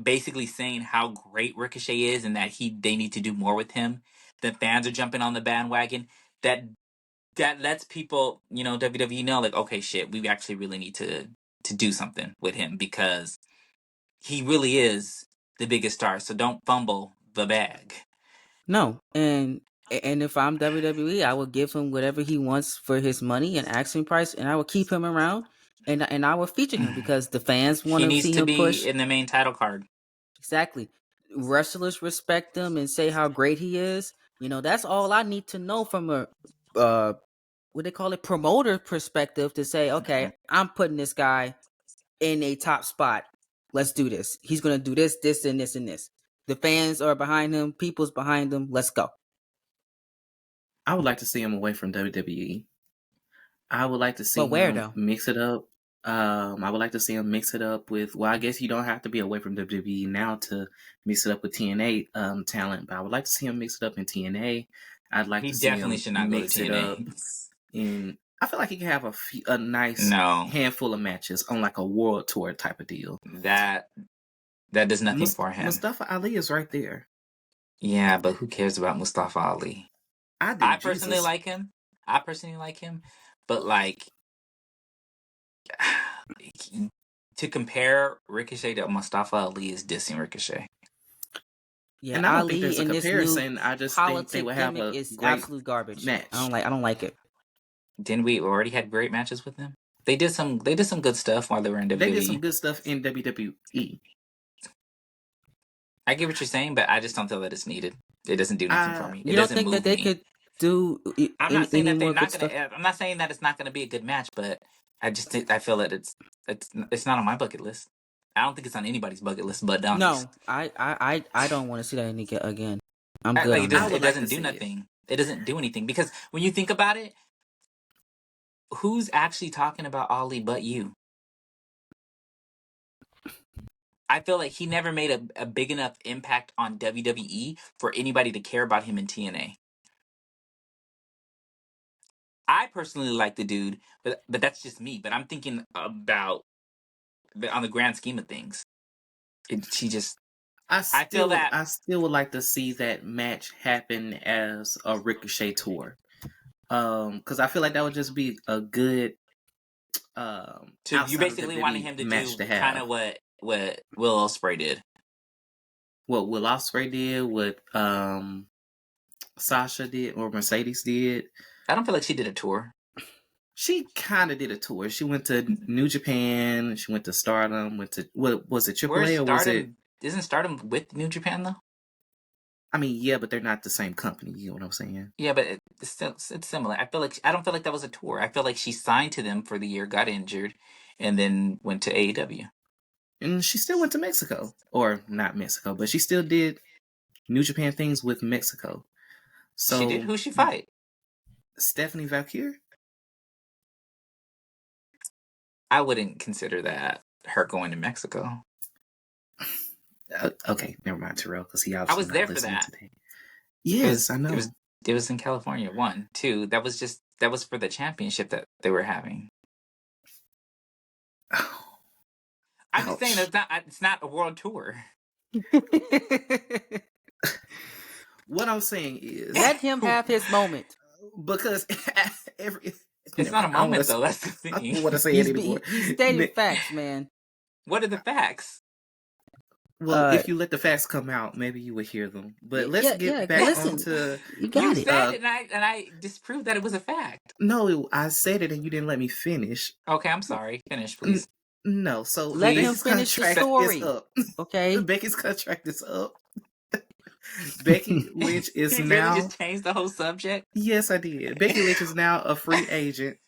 basically saying how great Ricochet is and that they need to do more with him. The fans are jumping on the bandwagon. That lets people, WWE know, like, okay, shit, we actually really need to do something with him because he really is the biggest star. So don't fumble the bag.
No, and if I'm WWE, I will give him whatever he wants for his money and asking price, and I will keep him around, and I will feature him because the fans want to see him push. He
needs to be in the main title card.
Exactly. Wrestlers respect him and say how great he is. That's all I need to know from a what they call it, promoter perspective to say, okay, I'm putting this guy in a top spot. Let's do this. He's gonna do this, this, and this, and this. The fans are behind him. People's behind him. Let's go.
I would like to see him away from WWE. I would like to see
But where
him
though?
mix it up. I would like to see him mix it up with. Well, I guess you don't have to be away from WWE now to mix it up with TNA talent. But I would like to see him mix it up in TNA. I'd like
He
to see
definitely
him
should not go to
mix it up
TNA.
in. I feel like he can have a nice
No,
handful of matches on like a world tour type of deal.
that does nothing for him.
Mustafa Ali is right there.
Yeah, but who cares about Mustafa Ali?
I do.
I personally like him. But like to compare Ricochet to Mustafa Ali is dissing Ricochet.
Yeah,
And I don't
Ali
think there's a
in this
comparison.
new
I just think they
politic
would have
gimmick
a
is
great
absolute garbage.
match.
I don't like it.
Didn't we already had great matches with him? They did some good stuff while they were in WWE.
They did some good stuff in WWE.
I get what you're saying, but I just don't feel that it's needed. It doesn't do nothing for me. It
You don't
doesn't
think
move
that they
me.
could do
I'm not saying that they're not
stuff?
gonna. I'm not saying that it's not gonna be a good match, but I just think I feel that it's not on my bucket list. I don't think it's on anybody's bucket list, but Donkey's.
No, I don't want to see that again. I'm good.
Like,
on that.
it doesn't do nothing. It doesn't do anything because when you think about it, who's actually talking about Ali but you? I feel like he never made a big enough impact on WWE for anybody to care about him in TNA. I personally like the dude, but that's just me. But I'm thinking about on the grand scheme of things.
I still would like to see that match happen as a Ricochet tour. Because I feel like that would just be a good
So you basically wanted him to do kind of what Will Ospreay did.
What Will Ospreay did, what Sasha did, or Mercedes did.
I don't feel like she did a tour.
She kind of did a tour. She went to New Japan. She went to Stardom. Went to what was it? AAA or was it?
Isn't Stardom with New Japan though?
I mean, yeah, but they're not the same company. You know what I'm saying?
Yeah, but it's similar. I don't feel like that was a tour. I feel like she signed to them for the year, got injured, and then went to AEW.
And she still went to Mexico, or not Mexico, but she still did New Japan things with Mexico. So
she did. Who'd she fight?
Stephanie Valkyrie.
I wouldn't consider that her going to Mexico.
Okay, never mind, Terrell, because he obviously
I was there for that.
Today. Yes, I know.
It was in California. 1, 2. That was for the championship that they were having.
Oh.
I'm just saying it's not a world tour.
What I'm saying is,
let him have his moment.
Because
it's not a moment though. That's the thing.
I don't want to say it anymore.
He's stating facts, man.
What are the facts?
Well, if you let the facts come out, maybe you would hear them. But let's get back onto.
You got it.
Said it, and I disproved that it was a fact.
No, I said it, and you didn't let me finish.
Okay, I'm sorry. Finish, please.
No, so
let him finish the story. Okay,
Becky's contract is up. Becky Lynch is now.
Really just changed the whole subject.
Yes, I did. Becky Lynch is now a free agent.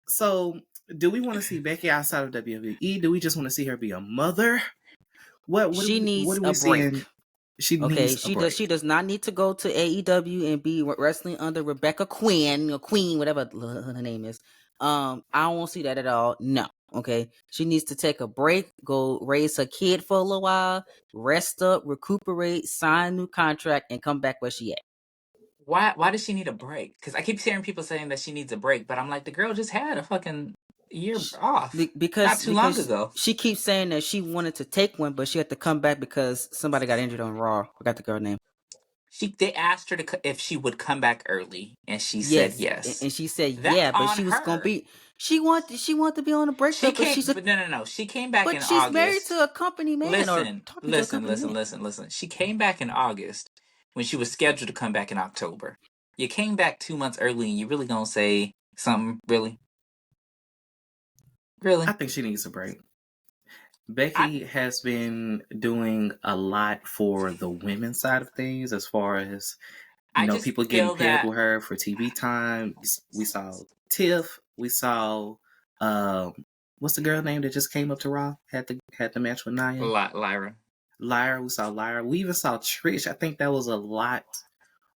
So, do we want to see Becky outside of WWE? Do we just want to see her be a mother?
She needs a break. She does not need to go to AEW and be wrestling under Rebecca Quinn or Queen, whatever her name is. I don't want to see that at all. No. Okay. She needs to take a break, go raise her kid for a little while, rest up, recuperate, sign a new contract, and come back where she at.
Why does she need a break? Because I keep hearing people saying that she needs a break, but I'm like, the girl just had a fucking year off not too long ago.
She keeps saying that she wanted to take one, but she had to come back because somebody got injured on Raw. I forgot the girl's name.
They asked her if she would come back early, and she said yes.
And she said but she was gonna be. She wanted to be on a break. No.
She came back in August.
But she's married to a company man.
Listen. She came back in August when she was scheduled to come back in October. You came back 2 months early, and you really gonna say something? Really?
I think she needs a break. Becky has been doing a lot for the women's side of things as far as
I just
people getting
feel
paired
that
with her for TV time. We saw Tiff. We saw what's the girl name that just came up to Raw? Had the match with Nia.
Lyra.
Lyra. We saw Lyra. We even saw Trish. I think that was a lot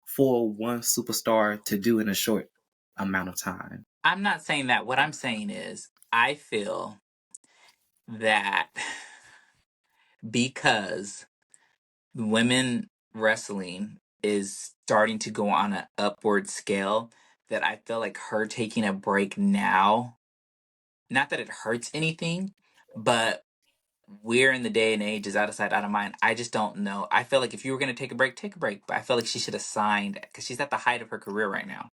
for one superstar to do in a short amount of time.
I'm not saying that. What I'm saying is, I feel that because women wrestling is starting to go on an upward scale, that I feel like her taking a break now, not that it hurts anything, but we're in the day and age is out of sight, out of mind. I just don't know. I feel like if you were going to take a break, take a break. But I feel like she should have signed because she's at the height of her career right now.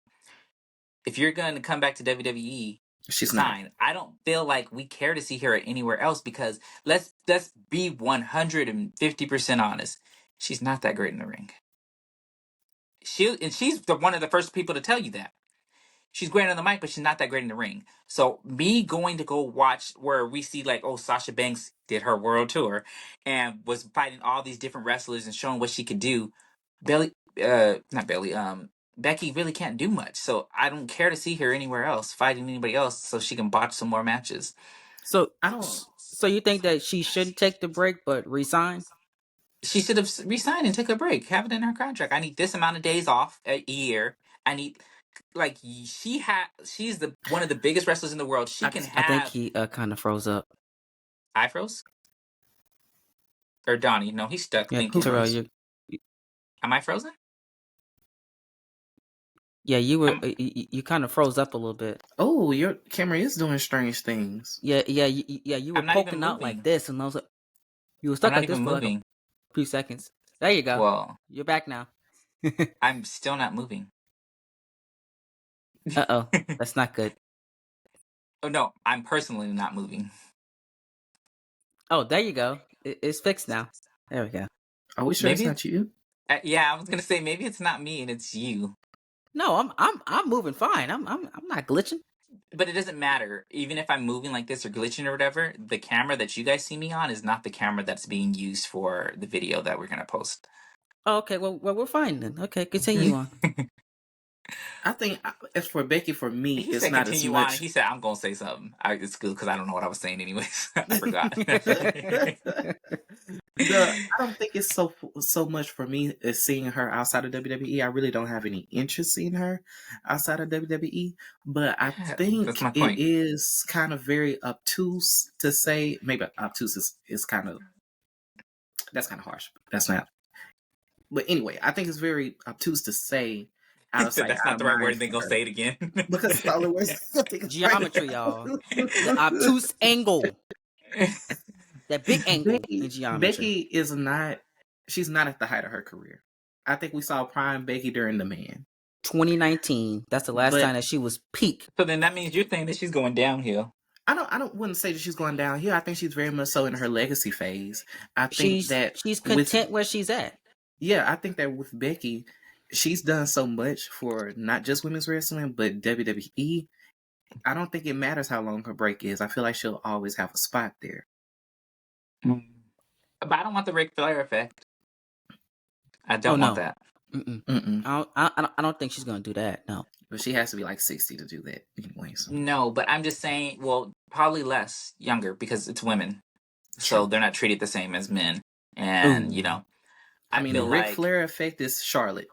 If you're going to come back to WWE,
She's
sign.
not.
I don't feel like we care to see her anywhere else because let's be 150% honest. She's not that great in the ring. She's one of the first people to tell you that. She's great on the mic, but she's not that great in the ring. So me going to go watch where we see like, oh, Sasha Banks did her world tour and was fighting all these different wrestlers and showing what she could do. Becky really can't do much. So I don't care to see her anywhere else fighting anybody else so she can botch some more matches.
So
I don't.
So you think that she shouldn't take the break but resign?
She should have resigned and took a break. Have it in her contract. I need this amount of days off a year. I need like she's one of the biggest wrestlers in the world. She can have.
I think he kind of froze up.
I froze? Or Donnie? No, he's stuck thinking.
Terrell,
Am I frozen?
Yeah, you were. You kind of froze up a little bit.
Oh, your camera is doing strange things.
Yeah. You were poking out like this, and I was like, you were stuck like this for like a few seconds. There you go.
Well,
you're back now.
I'm still not moving.
Uh-oh, that's not good.
Oh no, I'm personally not moving.
Oh, there you go. It's fixed now. There we go.
Are we sure it's not you?
Yeah, I was gonna say maybe it's not me and it's you.
No, I'm moving fine. I'm not glitching.
But it doesn't matter. Even if I'm moving like this or glitching or whatever, the camera that you guys see me on is not the camera that's being used for the video that we're gonna post.
Oh, okay. Well, we're fine then. Okay, continue on.
I think as for Becky, for me,
he
it's
said
not
continue
as much.
On. He said I'm gonna say something. It's good because I don't know what I was saying anyways. I forgot.
I don't think it's so much for me as seeing her outside of WWE. I really don't have any interest in her outside of WWE. But I think it is kind of very obtuse to say. Maybe obtuse is kind of that's kind of harsh. That's not. But anyway, I think it's very obtuse to say.
That's not the right word. Then go say it again.
Because it's the only words.
Geometry, y'all. The obtuse angle. That big angle in geometry.
Becky is not. She's not at the height of her career. I think we saw prime Becky during the Man.
2019. That's the last time that she was peak.
So then that means you're saying that she's going downhill.
I wouldn't say that she's going downhill. I think she's very much so in her legacy phase. I think that
she's content where she's at.
Yeah, I think that with Becky, she's done so much for not just women's wrestling, but WWE. I don't think it matters how long her break is. I feel like she'll always have a spot there.
But I don't want the Ric Flair effect. I don't want that.
I don't think she's going to do that, no.
But she has to be like 60 to do that anyway. So.
No, but I'm just saying, well, probably less, younger, because it's women. So they're not treated the same as men. And, you know.
I mean, the Ric Flair effect is Charlotte.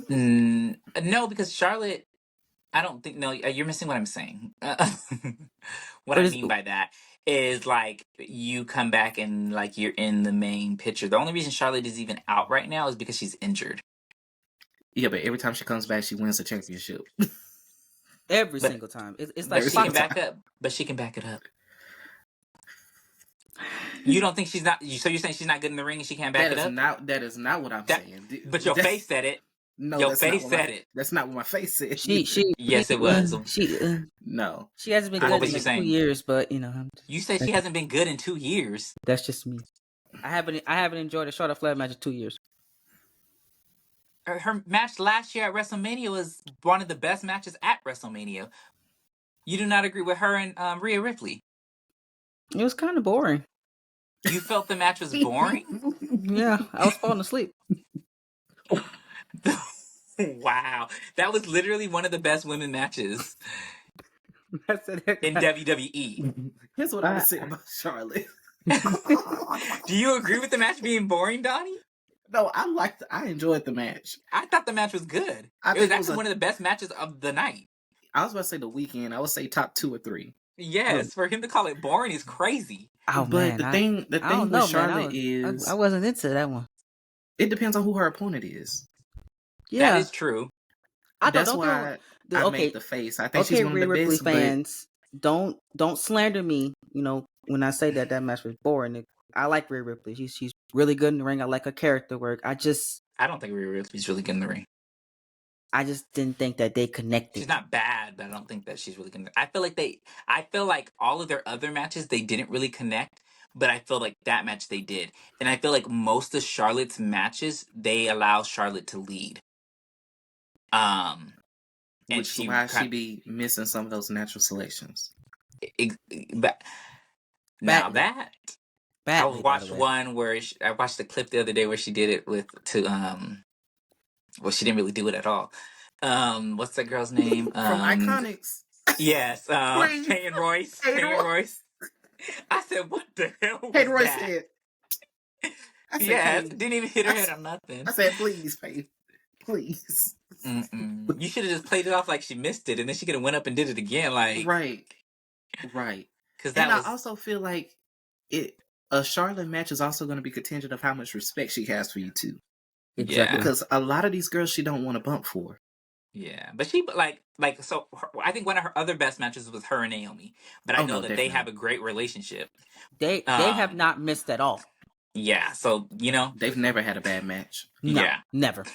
No, because Charlotte, I don't think, no, you're missing what I'm saying. What I mean by that is like you come back and like you're in the main picture. The only reason Charlotte is even out right now is because she's injured.
Yeah, but every time she comes back, she wins the championship.
Every single time. It's like
she can back up. But she can back it up. You don't think she's not? So you're saying she's not good in the ring and she can't back it up?
That is not what I'm saying.
But your face said it.
No,
your face said it.
That's not what my face said.
Yes, it was.
No,
she hasn't been good in 2 years. But you know,
you said she hasn't been good in 2 years.
That's just me. I haven't enjoyed a Charlotte Flair match in 2 years.
Her match last year at WrestleMania was one of the best matches at WrestleMania. You do not agree with her and Rhea Ripley?
It was kind of boring.
You felt the match was boring?
Yeah, I was falling asleep.
Wow. That was literally one of the best women matches in WWE.
Here's what I would say about Charlotte.
Do you agree with the match being boring, Donnie?
No, I enjoyed the match.
I thought the match was good.
I
It was
think
actually one of the best matches of the night.
I was about to say the weekend. I would say top 2 or 3.
Yes, for him to call it boring is crazy.
Oh
But
man,
the thing
I don't know,
with Charlotte
man.
is
I wasn't into that one.
it depends on who her opponent is.
Yeah,
That is true.
That's why I make the face. I think she's one of the
Rhea
best.
Ripley fans, don't slander me. You know, when I say that match was boring. I like Rhea Ripley. She's really good in the ring. I like her character work. I
don't think Rhea Ripley's really good in the ring.
I just didn't think that they connected.
She's not bad, but I don't think that she's really good. I feel like all of their other matches they didn't really connect, but I feel like that match they did. And I feel like most of Charlotte's matches they allow Charlotte to lead.
Which is why she be missing some of those natural selections.
Now that I watched one where I watched the clip the other day where she did it well, she didn't really do it at all. What's that girl's name?
From Iconics.
Yes, Peyton Royce. Peyton Royce. I said, what the hell was
Peyton Royce
that?
I said,
yes, didn't even hit her head on nothing.
I said, please, Peyton. Please.
You should have just played it off like she missed it, and then she could have went up and did it again. Like
right. I also feel like a Charlotte match is also going to be contingent of how much respect she has for you too.
Exactly. Yeah.
Because a lot of these girls she don't want to bump for.
Yeah, but she so I think one of her other best matches was her and Naomi. But I know that they have a great relationship.
They have not missed at all.
Yeah, so
they've never had a bad match.
No,
yeah,
never.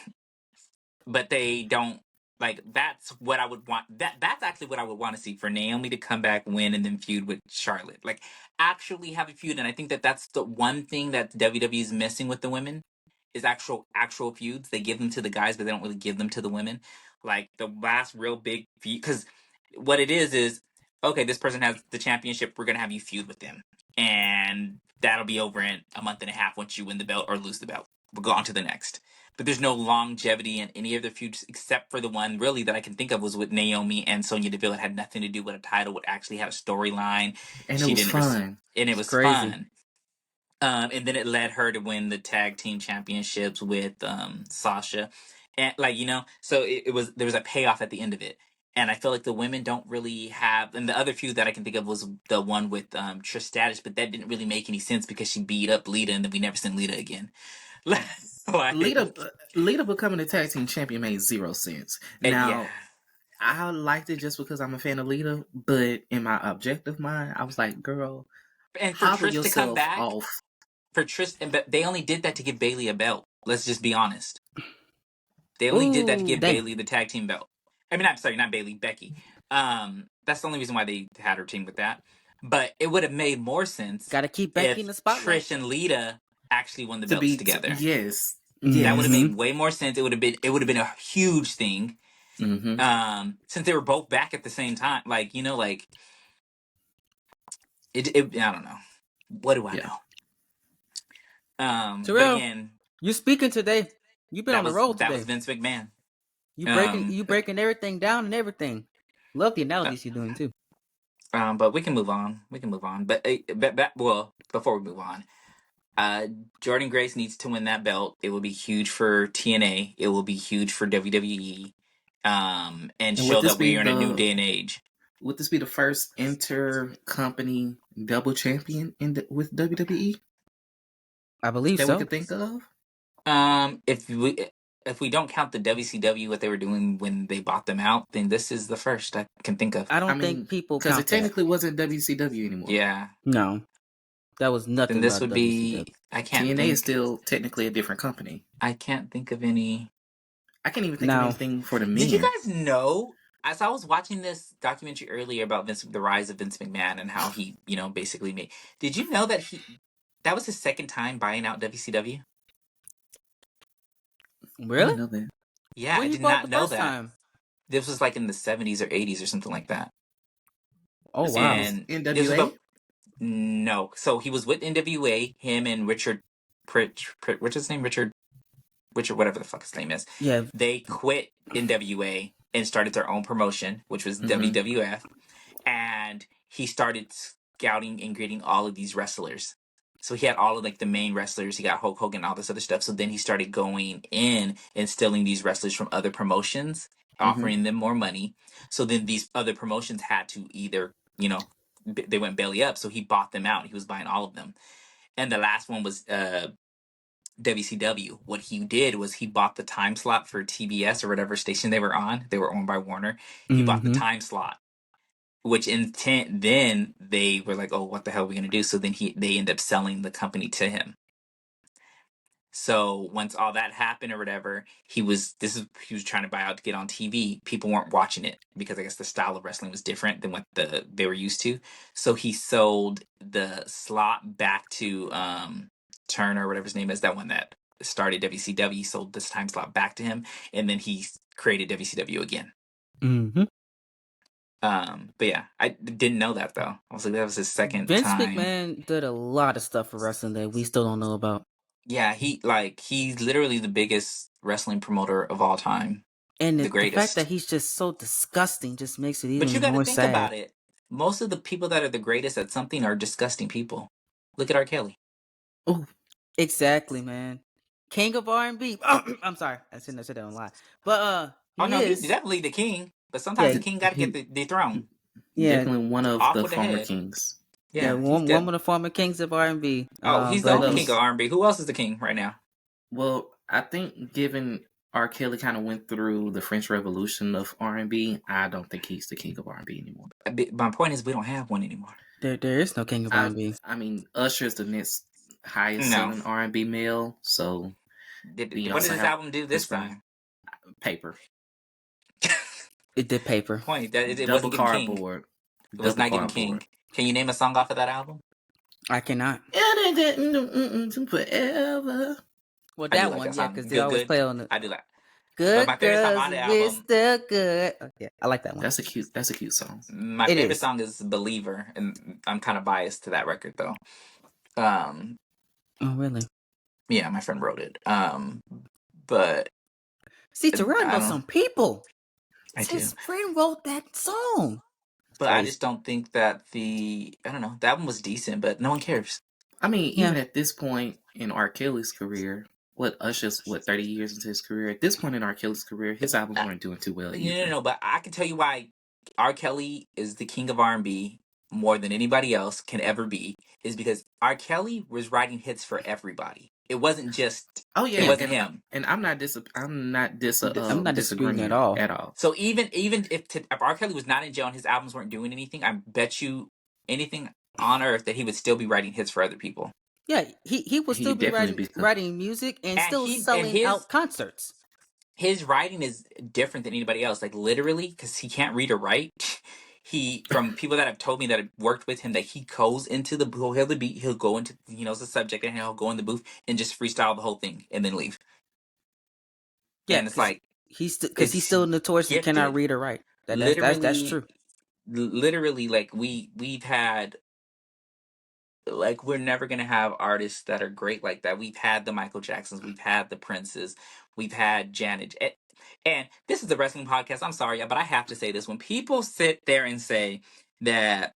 But they don't that's what I would want. That's actually what I would want to see for Naomi to come back, win, and then feud with Charlotte. Like actually have a feud, and I think that's the one thing that WWE is missing with the women is actual feuds. They give them to the guys, but they don't really give them to the women. Like the last real big feud, because what it is okay, this person has the championship. We're gonna have you feud with them, and that'll be over in a month and a half once you win the belt or lose the belt. We'll go on to the next. But there's no longevity in any of the feuds except for the one really that I can think of was with Naomi and Sonya Deville. It had nothing to do with a title. Would actually have a storyline,
and it was fun.
And it was
crazy.
Fun. And then it led her to win the tag team championships with Sasha. And so there was a payoff at the end of it. And I feel like the women don't really have, and the other feud that I can think of was the one with Trish Stratus, but that didn't really make any sense because she beat up Lita and then we never seen Lita again.
Lita becoming the tag team champion made 0 sense. Now, I liked it just because I'm a fan of Lita, but in my objective mind, I was like, girl,
and for Trish to come back, for Trish, but they only did that to give Bayley a belt. Let's just be honest. They only did that to give Bayley the tag team belt. I mean, I'm sorry, not Bayley, Becky. That's the only reason why they had her team with that. But it would have made more sense.
Got to keep Becky in the spotlight.
Trish and Lita actually won the belts together.
Yes.
That would have made way more sense. It would have been a huge thing.
Mm-hmm.
Since they were both back at the same time, I don't know. What do I know?
Terrell,
but again,
you speaking today. You've been on the road today.
That was Vince McMahon.
You breaking everything down and everything. Love the analogies you're doing too.
But we can move on. But before we move on, Jordynne Grace needs to win that belt. It will be huge for TNA. It will be huge for WWE. And show that we are in a new day and age.
Would this be the first inter-company double champion with WWE?
I believe
that
so.
we could think of.
If we don't count the WCW, what they were doing when they bought them out, then this is the first I can think of.
I don't think people
because it technically wasn't WCW anymore.
Yeah,
no, that was nothing.
Then this would be. I can't.
TNA is still technically a different company.
I can't think of any.
I can't even think of anything for the men.
Did you guys know? As I was watching this documentary earlier about the rise of Vince McMahon and how he, basically made. Did you know that that was his second time buying out WCW?
Really?
I didn't know that.
Yeah, I did not know that. Time? This was like in the 70s or 80s or something like that.
Oh, wow.
And
NWA?
No. So he was with NWA, him and Richard what's his name? Richard or whatever the fuck his name is.
Yeah.
They quit NWA and started their own promotion, which was WWF. And he started scouting and getting all of these wrestlers. So he had all of like the main wrestlers. He got Hulk Hogan, all this other stuff. So then he started going in and stealing these wrestlers from other promotions, offering them more money. So then these other promotions had to either, they went belly up. So he bought them out. He was buying all of them. And the last one was WCW. What he did was he bought the time slot for TBS or whatever station they were on. They were owned by Warner. He bought the time slot. Which then they were like, oh, what the hell are we gonna do? So then they end up selling the company to him. So once all that happened or whatever, he was trying to buy out to get on TV. People weren't watching it because I guess the style of wrestling was different than what they were used to. So he sold the slot back to Turner or whatever his name is, that one that started WCW. He sold this time slot back to him, and then he created WCW again. But yeah, I didn't know that though. I was like, that was his second
Vince
time.
McMahon did a lot of stuff for wrestling that we still don't know about.
Yeah, he's literally the biggest wrestling promoter of all time.
And
the greatest.
The fact that he's just so disgusting just makes it even more sad.
But you got to think about it. Most of the people that are the greatest at something are disgusting people. Look at R. Kelly.
Oh, exactly, man. King of R&B. I'm sorry, I shouldn't have said that on live. But
he's definitely the king. But sometimes the king got to get the throne.
Yeah, definitely one of the former kings.
Yeah, one of the former kings of R&B.
He's the only king of R&B. Who else is the king right now?
Well, I think given R. Kelly kind of went through the French Revolution of R&B, I don't think he's the king of R&B anymore.
My point is, we don't have one anymore.
There is no king of R&B.
I mean, Usher is the next highest selling R&B male. So,
what did this album do this time?
Paper.
It did paper.
Point that it
Double
wasn't
cardboard.
It was not getting king. Can you name a song off of that album?
I cannot.
Forever.
Well, that one, yeah, because they always play on it.
I do that.
Good
my favorite song on the album.
We're still good. Yeah, I like that one.
That's a cute song.
My favorite song is Believer, and I'm kind of biased to that record though.
Oh, really?
Yeah, my friend wrote it. But
see, Terrell knows some people.
His
friend wrote that song.
But I just don't think that the album was decent, but no one cares.
I mean, even at this point in R. Kelly's career, Usher's 30 years into his career? At this point in R. Kelly's career, his albums weren't doing too well.
No, but I can tell you why R. Kelly is the king of R&B more than anybody else can ever be, is because R. Kelly was writing hits for everybody. It wasn't just it wasn't him.
And I'm not disagreeing
at all.
So even if R. Kelly was not in jail and his albums weren't doing anything, I bet you anything on earth that he would still be writing hits for other people.
Yeah, he would still be writing music and still selling out concerts.
His writing is different than anybody else. Like literally, because he can't read or write. From people that have told me that have worked with him, that he goes into he'll go into, he knows the subject, and he'll go in the booth and just freestyle the whole thing and then leave. Yeah, and it's like
he's still notoriously cannot read or write. That's true.
Literally, like we've had, like, we're never gonna have artists that are great like that. We've had the Michael Jacksons, we've had the Princes, we've had Janet. And this is the wrestling podcast. I'm sorry, but I have to say this. When people sit there and say that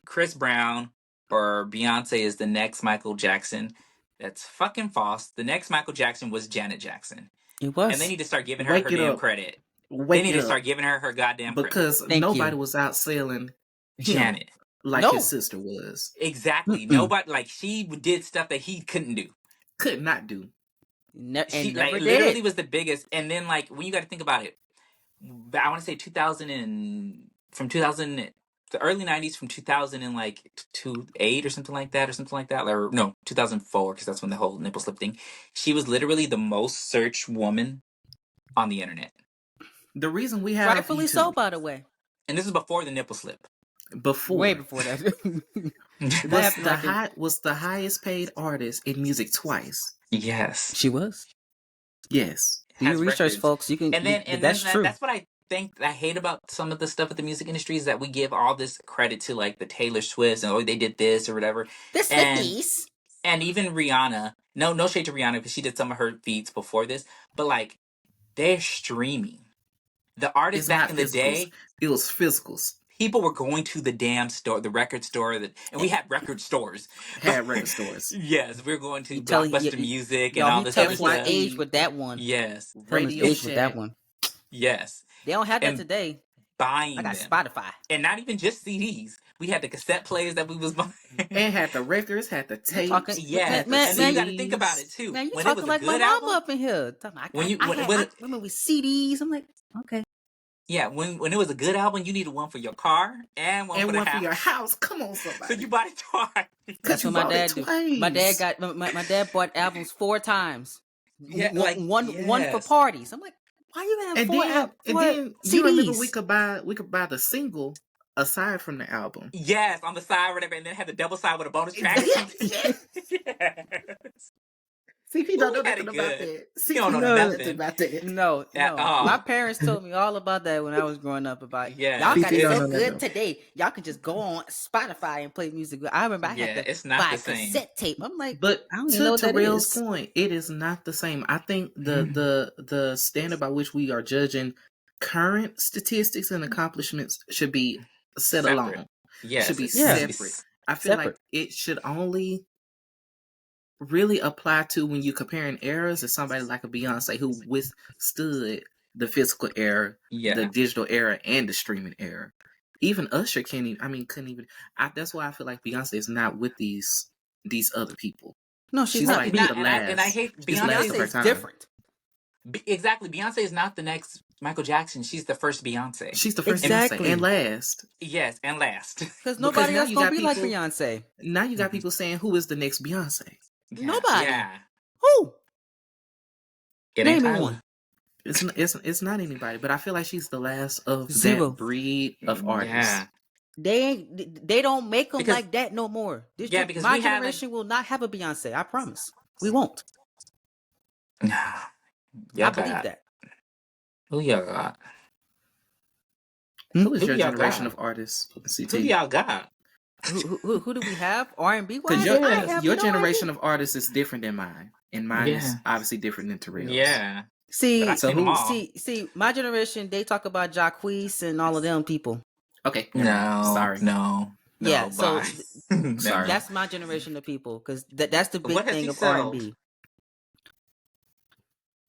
Chris Brown or Beyonce is the next Michael Jackson, that's fucking false. The next Michael Jackson was Janet Jackson.
It was.
And they need to start giving her damn credit. They need to start giving her goddamn credit.
Because nobody was outselling
Janet.
Like his sister was.
Exactly. Nobody, like, she did stuff that he couldn't do.
Could not do.
She literally was the biggest. And then, like, when you got to think about it, I want to say the early 90s, from 2000 and like 2008 or something like that, or no, 2004, because that's when the whole nipple slip thing. She was literally the most searched woman on the internet.
The reason we have
rightfully so, by the way.
And this is before the nipple slip.
Way before that.
was the highest paid artist in music twice.
Yes,
she was.
Yes,
do your research, folks. You can, that's true.
That's what I hate about some of the stuff with the music industry, is that we give all this credit to, like, the Taylor Swifts and they did this or whatever.
The Swifties.
And even Rihanna, no shade to Rihanna because she did some of her feats before this, but like they're streaming. The artists
It's
back
not
in the
physicals.
day,
It was physicals.
people were going to the damn store, the record store, and we had record stores.
Had record stores.
Yes, we're going to
You telling
Blockbuster Music and
y'all,
all
he
this
telling
other
his
stuff.
age with that one.
Yes,
Telling his
Radio
age with that
Shack.
one.
yes.
They don't have that
And
today.
buying
I got
them.
Spotify.
And not even just CDs. We had the cassette players that we was buying.
And had the records, had the
You talking,
tapes.
Yes,
had the
man,
and then you got to
CDs.
think about it too.
Man, you
When it was
talking
a
like my
good
mama
album,
up in here. Talking, I remember with CDs. I'm like, okay.
yeah, when it was a good album, you needed one for your car and one
And
for the
one
house.
for your house. Come on,
So
somebody.
you bought it twice.
That's
you
what my
bought it
dad do.
twice.
My dad got my dad bought albums 4 times.
Yeah,
One for
yes.
parties. I'm like, why you gonna have
And
4
then, and
four
then
CDs?
you remember we could buy the single aside from the album.
Yes, on the side, whatever, and then had the double side with a bonus track.
Yes.
Yes.
CP don't know
We had
nothing
it
about
good.
that.
He don't know
CP
nothing.
about that.
No.
all.
My parents told me all about that when I was growing up. About
Yeah.
y'all got
CP
it
don't
so
know
good
nothing.
today. Y'all can just go on Spotify and play music. I remember I
Yeah,
had to
it's not
buy
the
a
same.
cassette tape. I'm like,
But
I don't even know what that
Terrell's
is.
point, it is not the same. I think the standard by which we are judging current statistics and accomplishments should be set
Separate.
alone.
Yes,
should be
it needs to be
separate. I feel like it should only really apply to when you're comparing eras to somebody like a Beyonce who withstood the physical era,
Yeah.
the digital era, and the streaming era. Even Usher couldn't even. That's why I feel like Beyonce is not with these other people.
No, she's
She's
not.
like
Not-
the
and
last.
I hate
She's last of her
Beyonce's
time.
different.
Exactly. Beyonce is not the next Michael Jackson. She's the first Beyonce.
She's the first
Exactly.
Beyonce and last.
Yes, and last.
Because nobody
now
else
you
gonna
got
be like
people-
Beyonce.
Now you got people saying, "Who is the next Beyonce?"
Nobody.
Yeah.
Who?
It ain't
Name me
Tyler.
one.
It's not anybody, but I feel like she's the last of
Zero.
that breed of artists.
Yeah.
They don't make them
Because-
like that no more.
because
my
we had,
generation will not have a Beyonce. I promise. We won't.
Yeah,
I believe that.
Who y'all got?
Who is
Who
your
y'all
generation
got?
of artists?
Who
CT.
y'all got?
Who do we have? R&B wise?
Because
I have
your
no
generation
idea.
of artists is different than mine, and mine is
Yeah.
obviously different than Terrell's.
Yeah.
See,
But I
So
seen them
who-
all.
see, my generation, they talk about Jacquees and all of them people.
Okay. never mind.
No.
Sorry.
No.
Yeah, so
bye. No.
Sorry.
that's my generation of people because that's the big
What has
thing
he
of
sold?
R&B.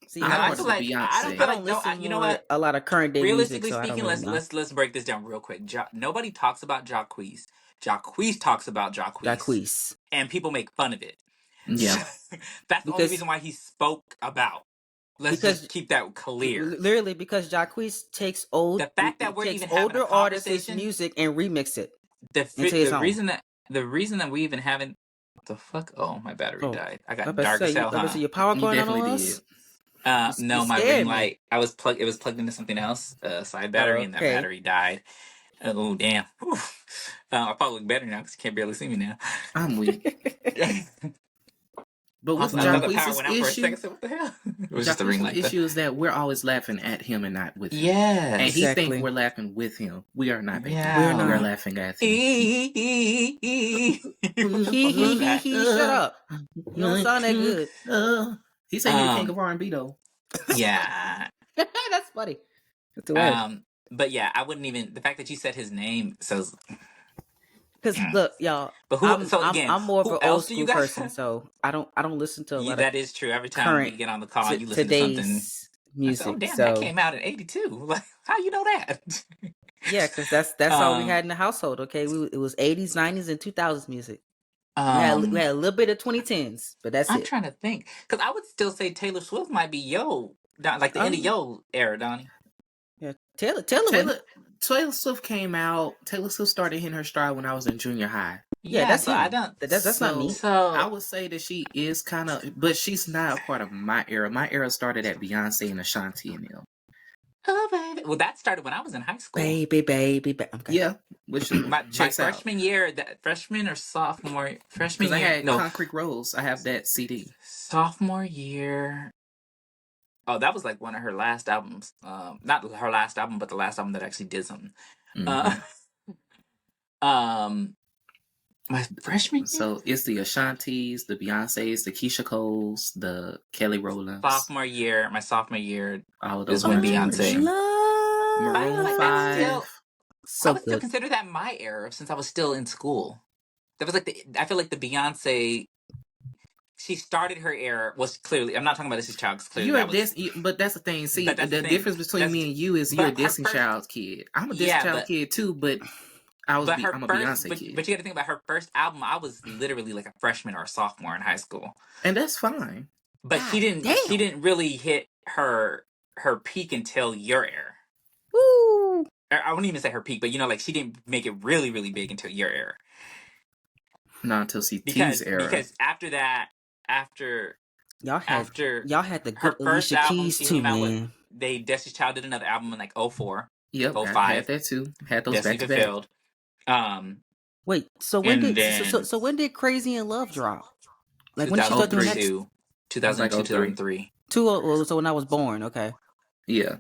See,
I
No,
don't
I
want
feel
to
like
be
I don't
Beyonce.
feel
I
like
don't
no.
listen
You know
more
what?
a lot of current day
Realistically
music. So I
speaking,
don't really know.
let's break this down real quick. Nobody talks about Jacquees. Jacquees talks about Jacquees.
Jacquees.
And people make fun of it.
Yeah.
That's the only
Because-
reason why he spoke about. Let's
Because-
just keep that clear.
Literally, because Jacquees takes
The fact that we're even having a
older artists'
conversation-
music and remix it.
The
Into his own.
reason that we even haven't the fuck. Oh, my battery
Oh,
died. I
I
got
better
dark as
say,
hell. Huh?
your power
You
going on
definitely
us?
did.
No,
you
my
scared
ring
me.
light. It was plugged into something else, side battery, and that
Okay.
battery died. Oh damn! Whew. I probably look better now because you can't barely see me now.
I'm weak. But with
Also, I thought the power
Jacquees'
went out for a
issue,
second. So what the hell? It was just the ring
Jacquees'
light.
issue is that we're always laughing at him and not with him.
Yes.
And he
Exactly.
thinks we're laughing with him. We are not.
Yeah.
We're not.
We're laughing at him.
He, shut up. You don't sound that good.
He said he's the king of R&B though.
Yeah.
That's funny. That's the word.
But yeah, I wouldn't even. The fact that you said his name says.
Because look, y'all.
But who?
I'm more of
who
an
else
old
do you
school
got?
person, so I don't listen to a lot of
That is true. Every time we
current
get on the call, you listen to something.
today's
I
music.
said, oh damn,
so
that came out in '82. Like, how you know that?
yeah, because that's all we
Um,
had in the household. Okay, it was 80s, 90s, and 2000s music. We had a little bit of 2010s, but that's
I'm
it.
trying to think because I would still say Taylor Swift might be like the end of yo era, Donnie.
Yeah, Taylor
Swift came out. Taylor Swift started hitting her stride when I was in junior high.
Yeah, that's
so
him.
I don't.
That's not me.
So
I would say that she is kind of, but she's not a part of my era. My era started at Beyonce and Ashanti and them.
oh baby, well that started when I was in high school.
Baby. Okay.
Yeah, which
My
checks out.
freshman year, that freshman or sophomore, freshman
Because I
year,
had
no,
Concrete Rose. I have that CD.
sophomore year. Oh, that was like one of her last albums. Not her last album, but the last album that actually did something.
Mhm.
Um, My freshman year?
So it's the Ashantis, the Beyoncés, the Keisha Coles, the Kelly Rowlands.
My sophomore year
All of those
is when
are my generation.
Beyonce. I feel like that's still.
So
I would still consider that my era since I was still in school. That was like I feel like the Beyonce. She started her era was clearly. I'm not talking about Destiny's Child. Clearly,
but that's the thing. See,
But
the
that's the thing.
difference between me and you is you're a Destiny's Child kid. I'm a Destiny's Child kid too, but I'm a Beyonce kid.
But you got to think about her first album. I was literally like a freshman or a sophomore in high school,
and that's fine.
But she didn't really hit her peak until your era.
Woo!
I wouldn't even say her peak, but like she didn't make it really, really big until your era.
Not until CT's era.
Because after that,
y'all had the good
her first
Alicia
album
Keys
she
too,
came out
man.
with, Destiny's Child did another album in like 04.
Yep,
05.
I had that too. Had those
Destiny
back to
Fulfilled.
Wait, so when did Crazy in Love drop? Like when did she start doing that?
2002, 2003.
So when I was born, okay.
Yeah.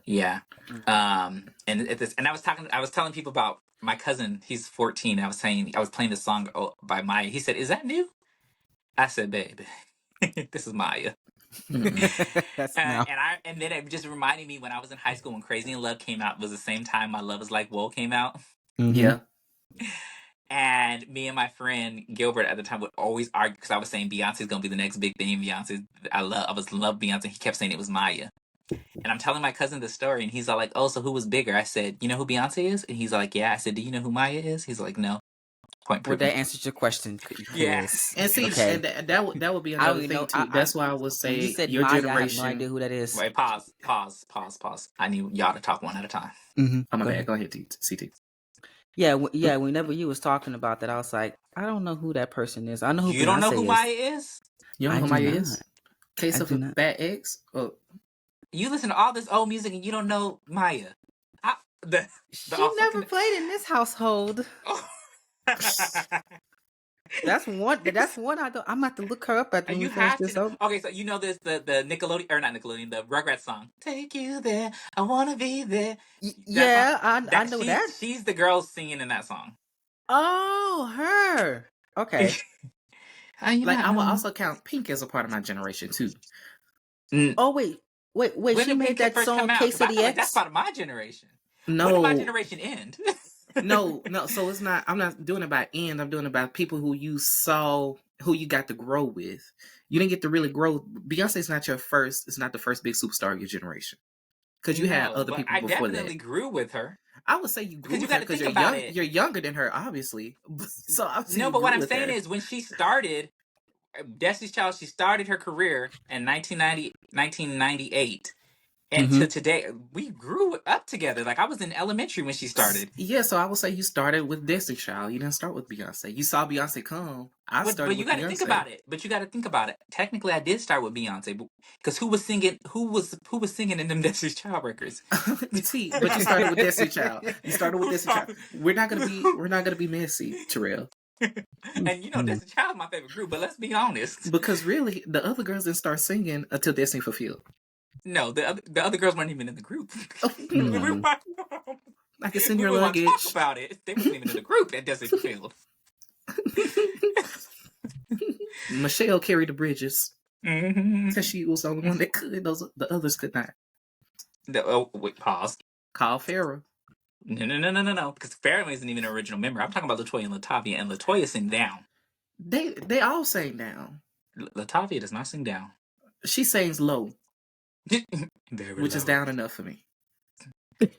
And I was telling people about my cousin. He's 14. I was playing this song by Maya. He said, "Is that new?" I said, "Baby, this is Maya."
That's
and then it just reminded me when I was in high school when Crazy in Love came out was the same time My Love Is Like Woe came out.
Mm-hmm. Yeah.
And me and my friend Gilbert at the time would always argue because I was saying Beyonce's gonna be the next big thing. I love Beyonce. He kept saying it was Maya. And I'm telling my cousin the story, and he's all like, "Oh, so who was bigger?" I said, "You know who Beyonce is?" And he's like, "Yeah." I said, "Do you know who Maya is?" He's like, "No." Point proven.
Well, that answers your question.
Yes.
And see, and that would be another thing too. That's why I would say
you said
your
Maya,
generation.
I have no idea who that is.
Wait, pause. I need y'all to talk one at a time.
Mm-hmm.
Oh, my bad. Go ahead, CT.
Yeah. Whenever you was talking about that, I was like, I don't know who that person is. I know who
you
Beyonce
don't know who
is.
Maya is.
You don't know who Maya is? Case of a bad ex. Oh.
You listen to all this old music and you don't know Maya.
She never played in this household. That's one. I don't. I'm about to look her up at the.
You have to know. Okay, so you know this the Nickelodeon or not Nickelodeon, the Rugrats song. Take you there, I wanna be there.
I know that.
She's the girl singing in that song.
Oh, her. Okay.
I will also count Pink as a part of my generation too.
Oh wait. When she made that song "Case of the X."
That's part of my generation.
No,
when did my generation end?
no. So it's not. I'm not doing it by end. I'm doing it by people who you saw, who you got to grow with. You didn't get to really grow. Beyonce's not your first. It's not the first big superstar of your generation. Because you had other people before that. I
definitely grew with her.
I would say you grew with her because you're younger than her, obviously. So
no, but what I'm saying is when she started, Destiny's Child, she started her career in 1998. And to today, we grew up together. Like, I was in elementary when she started.
Yeah, so I would say you started with Destiny's Child. You didn't start with Beyonce. You saw Beyonce come. But
you got to think about it. But you got to think about it. Technically, I did start with Beyonce, because who was singing? Who was singing in them Destiny's Child records?
See, but you started with Destiny's Child. You started with Destiny's Child. We're not gonna be messy, Terrell.
And you know, Destiny's Child is my favorite group. But let's be honest,
because really, the other girls didn't start singing until Destiny Fulfilled.
No, the other girls weren't even in the group.
I can send your luggage.
Talk about it. They weren't even in the group at Destiny Fulfilled.
Michelle carried the bridges
because
she was the only one that could. The others could not.
Wait, pause.
Call Farrah.
No. Because Farrah isn't even an original member. I'm talking about LaToya and Latavia, and LaToya sing down.
They all sing down.
Latavia does not sing down.
She sings low. Which is down enough for me.
But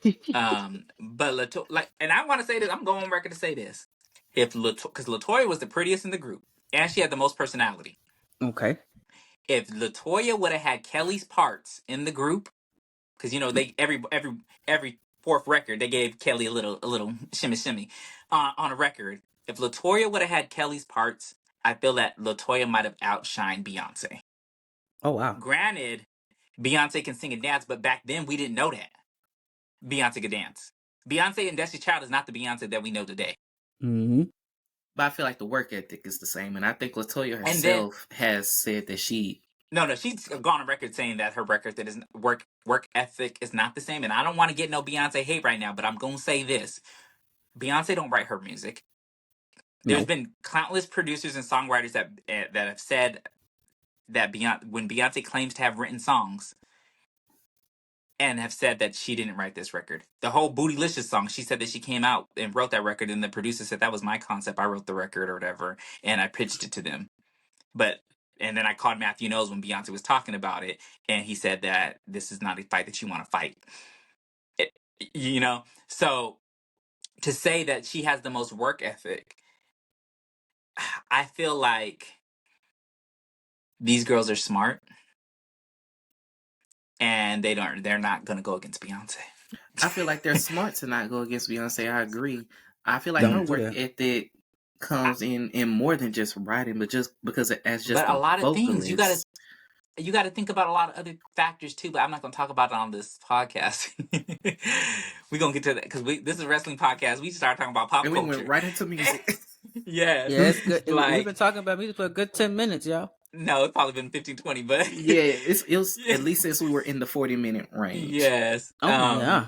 and I want to say this. I'm going on record to say this. Because LaToya was the prettiest in the group, and she had the most personality.
Okay.
If LaToya would have had Kelly's parts in the group, because you know they every fourth record they gave Kelly a little shimmy on a record. If LaToya would have had Kelly's parts, I feel that LaToya might have outshined Beyonce.
Oh wow!
Granted, Beyonce can sing and dance, but back then we didn't know that Beyonce could dance. Beyonce and Destiny's Child is not the Beyonce that we know today.
Mm-hmm.
But I feel like the work ethic is the same, and I think LaToya herself has said that she.
No, she's gone on record saying that her record that is work ethic is not the same, and I don't want to get no Beyonce hate right now, but I'm gonna say this: Beyonce don't write her music. There's
No.
been countless producers and songwriters that have said that when Beyonce claims to have written songs and have said that she didn't write this record. The whole Bootylicious song, she said that she came out and wrote that record, and the producer said that was my concept. I wrote the record or whatever, and I pitched it to them. And then I called Matthew Knowles when Beyonce was talking about it, and he said that this is not a fight that you want to fight. So to say that she has the most work ethic, I feel like these girls are smart, and they're not going to go against Beyonce.
I feel like they're smart to not go against Beyonce. I agree. I feel like
Don't
her
do
work
that.
ethic comes in more than just writing, but just because as just
But a lot of
vocalist.
things you got to think about a lot of other factors too. But I'm not going to talk about it on this podcast. We're going to get to that because this is a wrestling podcast. We start talking about pop
and
culture.
we went right into music.
Yes.
Yeah, it's good.
Like,
We've been talking about music for a good 10 minutes, y'all.
No, it's probably been 15, 20, but
Yeah, it was at least since we were in the 40-minute range.
Yes.
Oh, yeah.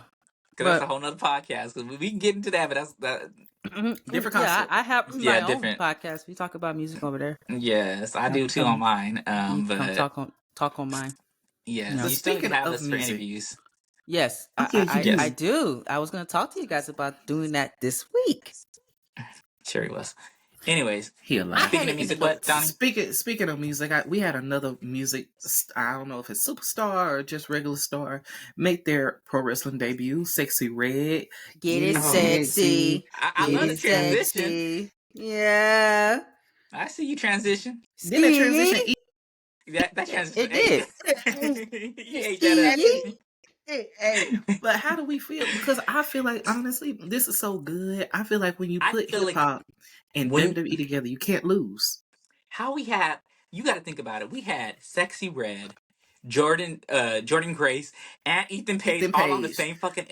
Because that's a whole nother podcast. Because we can get into that, but that's
different concept.
Yeah, I have my
different
own podcast. We talk about music over there.
Yes, I do too on mine. But
come talk on mine.
Yes,
No,
you still
speaking
have
of
us for
music.
interviews.
Yes, I do. I was going to talk to you guys about doing that this week.
Sure, he was. Anyways,
speaking
of music, what, Donnie?
Speaking of music, we had another music. I don't know if it's superstar or just regular star make their pro wrestling debut. Sexy Red,
get it sexy.
I love the transition.
Sexy. Yeah,
I see you transition.
Did that transition?
That transition.
It
did. You ate that up.
Hey, but how do we feel? Because I feel like, honestly, this is so good. I feel like when you put hip hop and WWE together, you can't lose.
How you got to think about it. We had Sexy Red, Jordan Grace, and Ethan Page all on the same fucking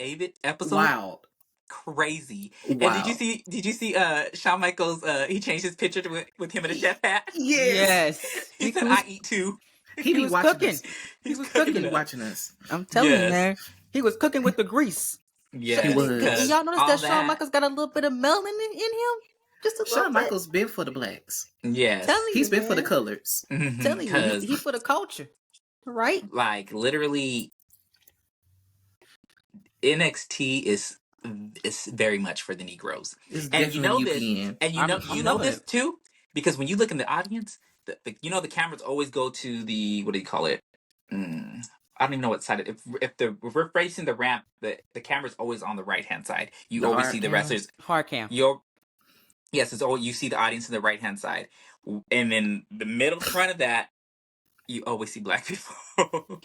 episode.
Wow.
Crazy.
Wow.
And did you see Shawn Michaels, he changed his picture with him in a chef hat?
Yes.
He said, I eat too.
He was cooking.
He was cooking.
Watching us.
I'm telling you, man. He was cooking with the grease.
Yeah,
he was.
And y'all notice that Shawn Michaels got a little bit of melanin in him? Just a little
Shawn Michaels been for the blacks.
Yes.
He's been for the colors.
Mm-hmm.
Telling you, he for the culture. Right?
Like, literally, NXT is very much for the Negroes.
And you know this.
And you know this too, because when you look in the audience, the cameras always go to the, what do you call it? I don't even know what side. If we're facing the ramp, the camera's always on the right hand side. You always see the wrestlers.
Hard cam.
Yes, it's always, you see the audience on the right hand side, and then the middle front of that, you always see black people.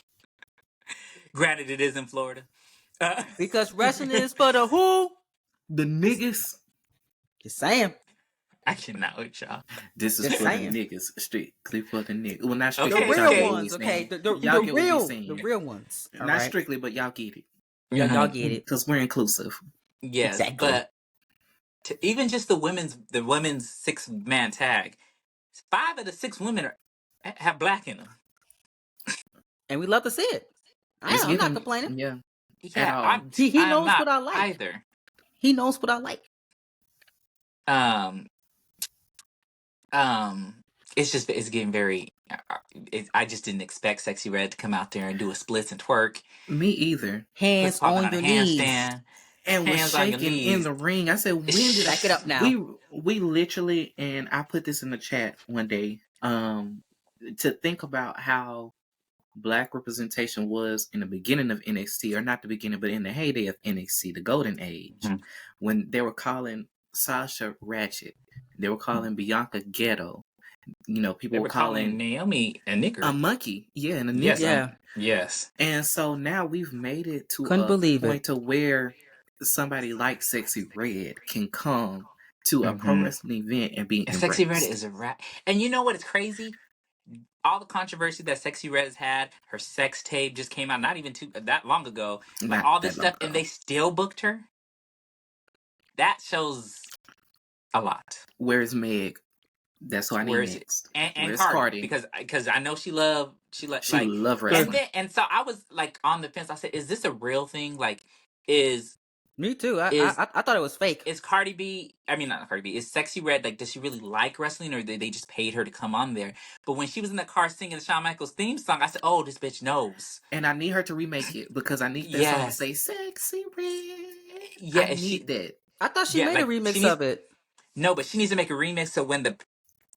Granted, it is in Florida.
Because wrestling is for the who?
The niggas.
Just saying.
I cannot with y'all.
This is for the niggas. Strictly for the niggas. Well, not strictly.
The real ones, okay? The real ones.
Not strictly, but y'all get it.
Y'all get it.
Because we're inclusive.
Yes,
exactly.
But even just the women's 6-man tag, 5 of the 6 women have black in them.
And we love to see it. I'm not complaining.
Yeah.
He knows what I like.
Either.
He knows what I like.
It's getting very. I just didn't expect Sexy Red to come out there and do a splits and twerk.
Me either.
Hands on your knees.
And was shaking in the ring. I said, when did
back it up now?
We literally, and I put this in the chat one day, to think about how black representation was in the beginning of NXT, or not the beginning, but in the heyday of NXT, the golden age, when they were calling Sasha Ratchet, they were calling Bianca Ghetto. You know, people were calling
Naomi a nigger,
a monkey. Yeah, and a nigger.
Yes, yes.
And so now we've made it to
a
point to where somebody like Sexy Red can come to a pro wrestling event and be embraced.
Sexy Red is a rat. And you know what is crazy? All the controversy that Sexy Red has had, her sex tape just came out not even that long ago. Like all this stuff, and they still booked her. That shows a lot.
Where's Meg? That's who I need next.
And Cardi, because I know she love
wrestling.
And so I was like on the fence. I said, is this a real thing? Like, is
Me too.
Is
I thought it was fake.
is Cardi B? I mean, not Cardi B. Is Sexy Red like? Does she really like wrestling, or they just paid her to come on there? But when she was in the car singing the Shawn Michaels theme song, I said, "Oh, this bitch knows."
And I need her to remake it because I need that song to
Yes,
say "Sexy Red."
yeah.
I
And
need that.
I thought she
yeah,
made a
like she
remix
needs
of it.
no, but she needs to make a remix. So when the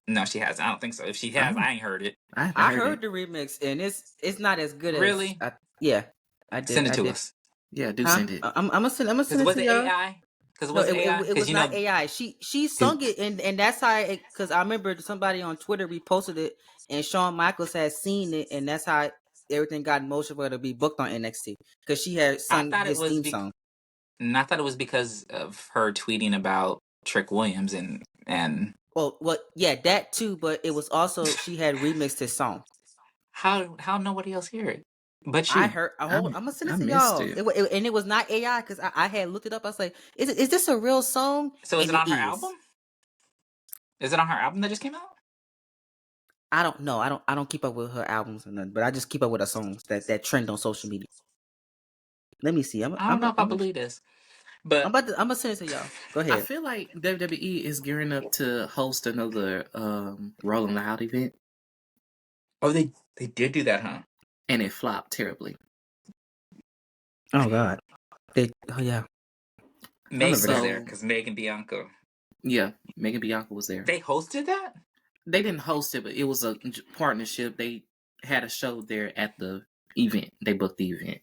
no, she hasn't. I don't think so. If she has,
Oh,
I ain't heard it.
I haven't
I
heard
heard
it.
the remix, and it's not as good as
Really,
yeah. I did.
send it
I
to
did.
us.
Yeah, do
Huh?
send it.
I'm gonna send
Because
it
was
to
it
y'all.
AI? Because
No,
was it AI?
it
Because
was not AI. She sung it, and that's how it. Because I remember somebody on Twitter reposted it, and Shawn Michaels had seen it, and that's how everything got in motion for her to be booked on NXT because she had
I
sung
thought it
his
was
theme song.
and I thought it was because of her tweeting about Trick Williams and
Well, yeah, that too. But it was also she had remixed his song.
how nobody else hear it but
I
you.
heard.
I
I'm gonna send
I
it to
missed
y'all.
it.
And it was not AI because I had looked it up. I was like, is this a real song?
So is
And
it
it
on her album?
is.
Is it on her album that just came out?
I don't know. I don't keep up with her albums or nothing, but I just keep up with her songs that trend on social media. Let me see.
I don't know if I believe this, but
I'm gonna send it to y'all. Go
I
ahead.
feel like WWE is gearing up to host another Rolling Loud event,
oh, they did do that, huh?
and it flopped terribly.
Oh God. Oh yeah. I
Meg
remember
was
that.
there
So
because Meg and Bianca
yeah, Megan Bianca was there.
they hosted that.
They didn't host it, but it was a partnership. They had a show there at the event. They booked the event,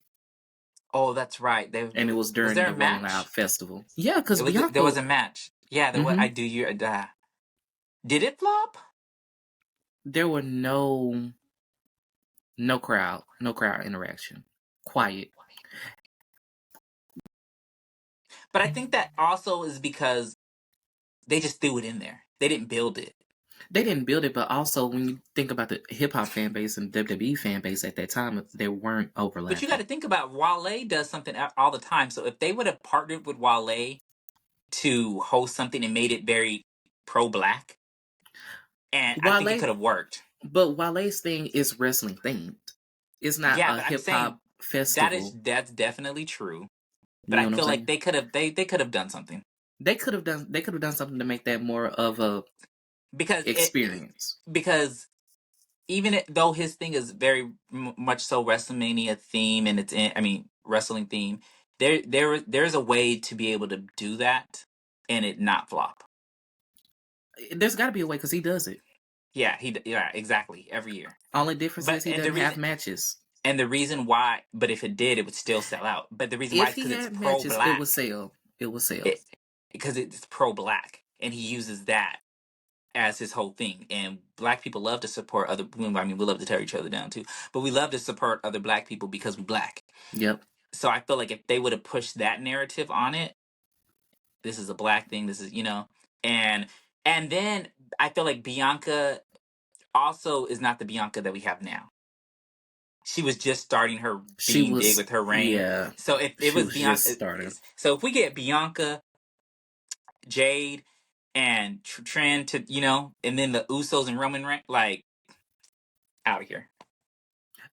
Oh, that's right.
and it was
Was
during
there
the
a
Rolling Loud
match?
festival. Yeah, because
There
Bianca.
was a match. Yeah, there was.
Hmm
I do you. Did it flop?
There were no crowd interaction. Quiet.
But I think that also is because they just threw it in there. They didn't build it.
They didn't build it, but also when you think about the hip hop fan base and WWE fan base at that time, they weren't
But you got to
overlapping.
think about Wale does something all the time. So if they would have partnered with Wale to host something and made it very pro-black, and I think it
Wale,
could have worked.
but Wale's thing is wrestling themed. It's not
Yeah,
a
but I'm
hip
saying
hop festival.
that's definitely true. But
You
I
know what I'm
feel like
saying?
they could have done something
They could have done something to make that more of a
because
experience.
because even though his thing is very much so WrestleMania theme and I mean wrestling theme, there's a way to be able to do that and it not flop.
There's got to be a way because he does it.
Yeah, exactly every year.
Only difference
But
is he doesn't have matches.
and the reason why, but if it did, it would still sell out. But the reason why
If
is
he
because it's
had
pro
matches, it would
black.
sell. It would sell.
Because it's pro black, and he uses that as his whole thing. And black people love to support other. I mean, we love to tear each other down too, but we love to support other black people because we black.
Yep.
So I feel like if they would have pushed that narrative on it, this is a black thing. This is and then I feel like Bianca also is not the Bianca that we have now. She was just starting her
She
being big
was,
with her reign.
yeah,
So if it
she
was
was just
Bianca,
starting.
so if we get Bianca, Jade, and Trent to and then the Usos and Roman Reigns, like out of here.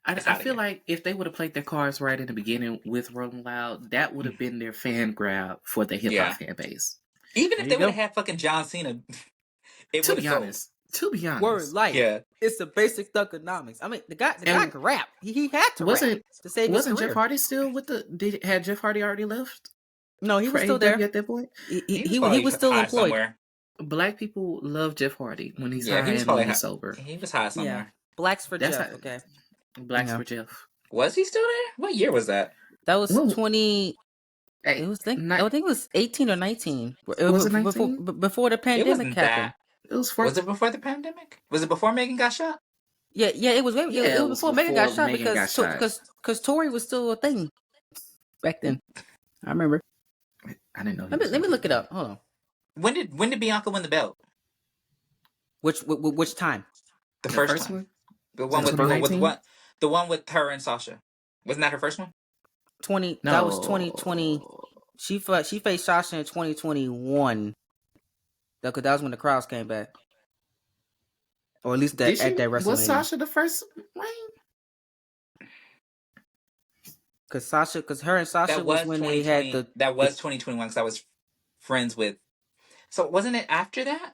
It's
I
out of
feel
here.
like if they would have played their cards right in the beginning with Rolling Loud, that would have been their fan grab for the hip hop
Yeah.
fan base.
Even
There
if
you
they would
go.
have had fucking John Cena, it
To
would have
be
sold.
Word
honest,
like
Yeah.
it's the basic thugonomics. I mean, the guy
and
can rap. He had to rap
wasn't
to save his
wasn't Jeff
career.
Hardy still with had Jeff Hardy already left
No, he
for
was still
AEW
there.
at that point?
He was still
high
employed.
somewhere.
Black people love Jeff Hardy when he's
Yeah,
high
he was
and when
probably
he's
high.
sober.
He was high
Yeah,
somewhere.
blacks for
That's
Jeff.
how
Okay,
Blacks
yeah,
for Jeff.
Was he still there? What year was that?
that was
Well,
20.
hey,
It was I think it was 18 or 19.
was it 19?
Before the
It
pandemic
wasn't
happened.
that.
It was
Was it before the pandemic? Was it before Megan got shot?
Yeah, it was.
yeah,
It
it
was
was
before Megan got
before
shot
Megan got shot.
because Tory was still a thing back then. I remember.
I didn't know he
Let me
was gonna be
look it
there.
up. Hold on.
When did Bianca win the belt?
Which time?
The
The
first
first
time.
one
The
in
one with
2019.
the one with her and Sasha. Wasn't that her first one?
20. That was 2020.
No,
She faced Sasha in 2021. Because that was when the crowds came back, or at least
did
at
she?
that
Was
WrestleMania.
Sasha the first reign?
Because her and Sasha
That
was
was
when they had
2020. That was 2021 because I was friends with. So wasn't it after that?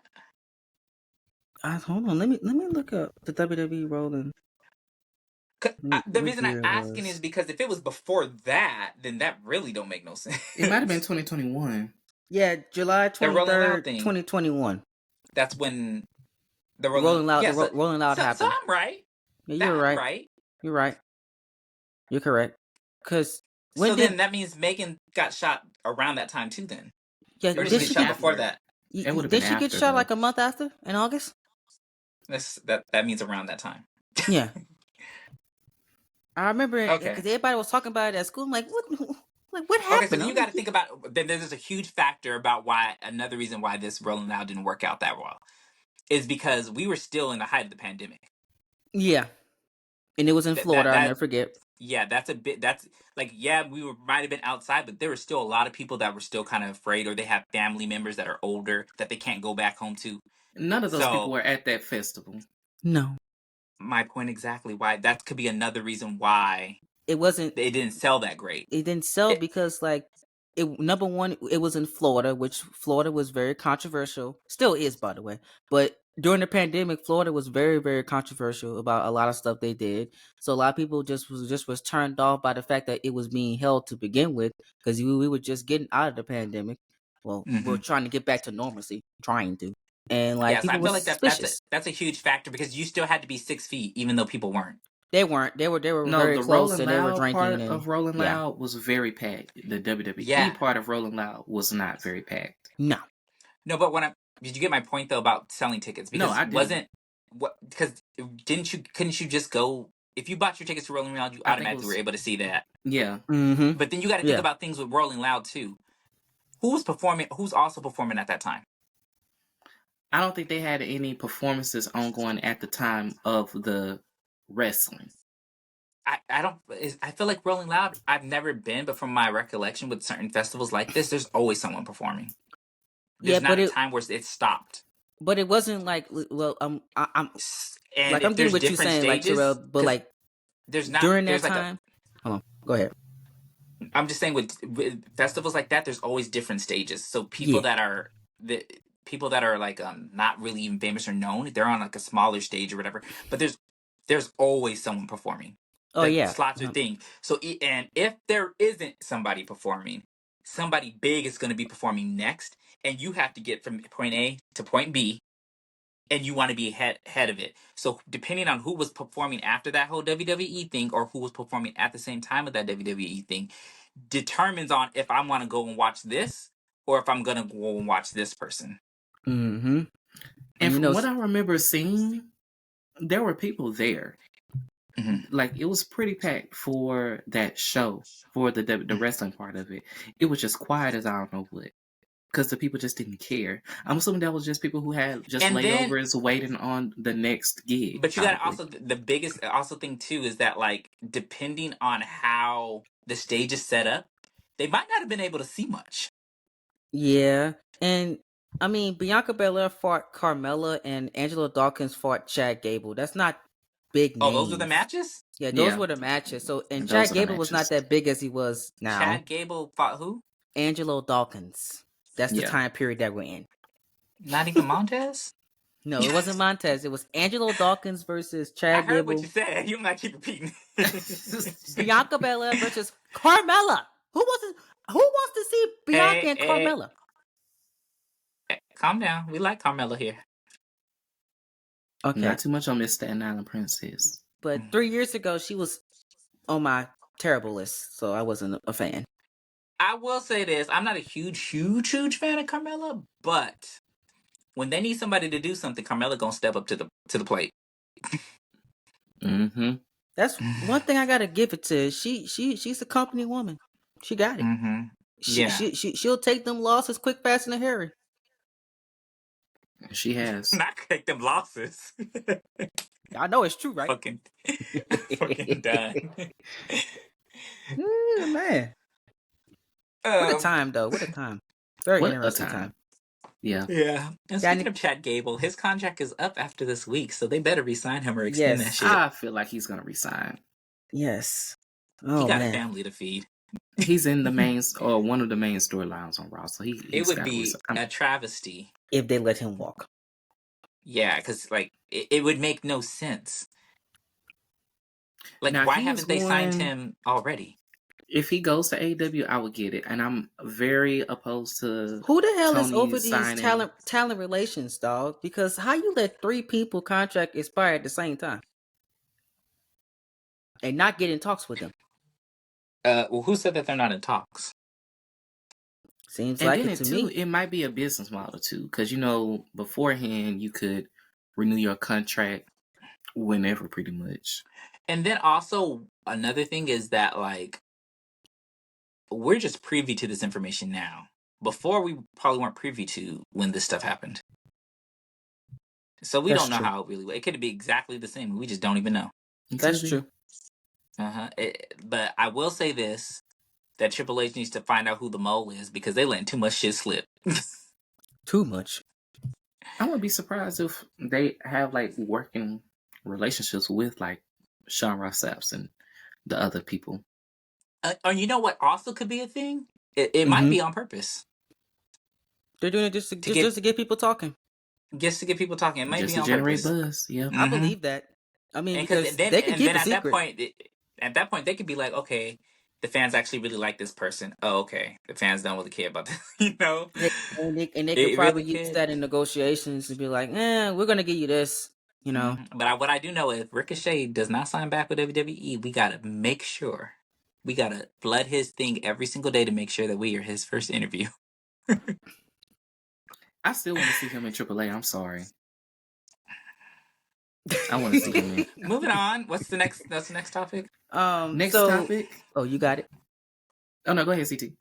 hold on, let me look up the WWE Rolling.
The
What
reason I'm
year it
asking
was?
is because if it was before that, then that really don't make no sense.
It might have been 2021.
Yeah, July
The Rolling Loud
23rd,
thing.
2021.
That's when the
The Rolling Loud,
Yeah,
Rolling Loud
so
happened.
I'm right.
Yeah, you're
I'm
right.
right.
You're right. You're correct. Because
So then that means Megan got shot around that time too. Then
Yeah,
or did
did
she
she
get shot
get?
before that?
It would have
Did
been
she get
after,
shot
though.
like a month after in August?
That means around that time.
Yeah, I remember it
Okay.
because everybody was talking about it at school. I'm like, what? Like, what happened?
Okay, so then you got to think about. Then there's a huge factor about why another reason why this Rolling Loud didn't work out that well is because we were still in the height of the pandemic.
Yeah, and it was in Florida. I'll never forget.
Yeah, that's a bit. That's like, yeah, we might have been outside, but there were still a lot of people that were still kind of afraid, or they have family members that are older that they can't go back home to.
None of those people were at that festival.
No.
My point exactly why that could be another reason why
it wasn't.
It didn't sell that great.
It didn't sell because number one, it was in Florida, which Florida was very controversial. Still is, by the way. But during the pandemic, Florida was very, very controversial about a lot of stuff they did. So a lot of people just was turned off by the fact that it was being held to begin with, because we were just getting out of the pandemic. Well, we're trying to get back to normalcy, and people
I feel
were
like
suspicious.
that's a huge factor because you still had to be 6 feet, even though people weren't.
They weren't. They were
No,
very
the
close,
Rolling
and they were
Loud
drinking.
part
And
of Rolling Loud was very packed. The WWE part of Rolling Loud was not very packed.
No,
but did you get my point though about selling tickets? Because
no, I didn't.
Couldn't you just go if you bought your tickets to Rolling Loud, you automatically were able to see that.
Yeah.
Mm-hmm.
But then you got to think about things with Rolling Loud too. Who's also performing at that time?
I don't think they had any performances ongoing at the time of the wrestling.
I feel like Rolling Loud, I've never been, but from my recollection with certain festivals like this, there's always someone performing. There's not a time where it stopped.
But it wasn't like, well, I'm getting what you're saying,
stages,
Terrell, but
there's not
during that time. Hold on, go ahead.
I'm just saying with festivals like that, there's always different stages. So people that are like not really even famous or known, they're on like a smaller stage or whatever. But there's always someone performing. Slots are thing. So and if there isn't somebody performing, somebody big is going to be performing next, and you have to get from point A to point B, and you want to be ahead of it. So depending on who was performing after that whole WWE thing, or who was performing at the same time of that WWE thing, determines on if I want to go and watch this or if I'm going to go and watch this person.
Mm-hmm.
And from what I remember seeing, there were people there.
Mm-hmm.
Like, it was pretty packed for that show, for the wrestling part of it. It was just quiet as I don't know what. Because the people just didn't care. I'm assuming that was just people who had just layovers waiting on the next gig.
But you got also the biggest thing too is that, like, depending on how the stage is set up, they might not have been able to see much.
Yeah, and I mean, Bianca Belair fought Carmella and Angelo Dawkins fought Chad Gable. That's not big names.
Oh, those were the matches?
Yeah, those were the matches. So, and Chad Gable was not that big as he was now.
Chad Gable fought who?
Angelo Dawkins. That's the time period that we're in.
Not even Montez?
No, it wasn't Montez. It was Angelo Dawkins versus Chad Gable.
I heard what you said. You might keep repeating.
Bianca Belair versus Carmella. Who wants to see Bianca and Carmella?
Calm down. We like Carmella here.
Okay. Not too much on Miss Staten Island Princess.
But 3 years ago, she was on my terrible list, so I wasn't a fan.
I will say this. I'm not a huge fan of Carmella, but when they need somebody to do something, Carmella gonna step up to the plate.
Mm-hmm.
That's one thing I gotta give it to. She's a company woman. She got it.
Mm-hmm. Yeah.
She'll take them losses quick, fast, and hurry.
She has.
Not take them losses.
I know it's true, right?
Fucking done.
Man. What a time, though. What a time. Very interesting time.
Yeah.
Yeah. And speaking of Chad Gable, his contract is up after this week, so they better resign him or extend that shit.
I feel like he's going to resign.
Yes. Oh
got a
man,
family to feed.
He's in the main or one of the main storylines on Raw, so
It
he's
would
got
be a travesty.
if they let him walk.
Yeah, because like it would make no sense. Like,
now
why
he is
haven't they signed
one.
him already?
If he goes to AEW, I would get it, and I'm very opposed to
Who the hell is
Tony
over these
signing.
talent relations, dog? Because how you let 3 people contract expire at the same time and not get in talks with them?
Well, who said that they're not in talks?
Seems
And
like
then
it to
too,
me.
it might be a business model too, because beforehand you could renew your contract whenever, pretty much.
And then also another thing is that like we're just privy to this information now. Before we probably weren't privy to when this stuff happened. So we
That's
don't know
true.
how it really. It could be exactly the same. We just don't even know.
That's true.
But I will say this: that Triple H needs to find out who the mole is because they letting too much shit slip.
Too much.
I wouldn't be surprised if they have like working relationships with like Sean Ross Sapp and the other people.
Or you know what? Also, could be a thing. It might be on purpose.
They're doing it just to get people talking.
Just to get people talking. It might
Just
be
to
on
generate
purpose.
buzz. Yeah,
I believe that. I mean, because they can keep a secret.
At that point, they could be like, okay, the fans actually really like this person. Oh, okay, the fans don't really care about this, you know.
And they could probably use that in negotiations to be like, we're gonna give you this, you know.
But what I do know is Ricochet does not sign back with WWE. We gotta make sure. We gotta flood his thing every single day to make sure that we are his first interview.
I still want to see him in AAA. I'm sorry. I want to see him in.
Moving on. What's the next? That's the next topic.
Next topic.
Oh, you got it.
Oh no, go ahead, CT.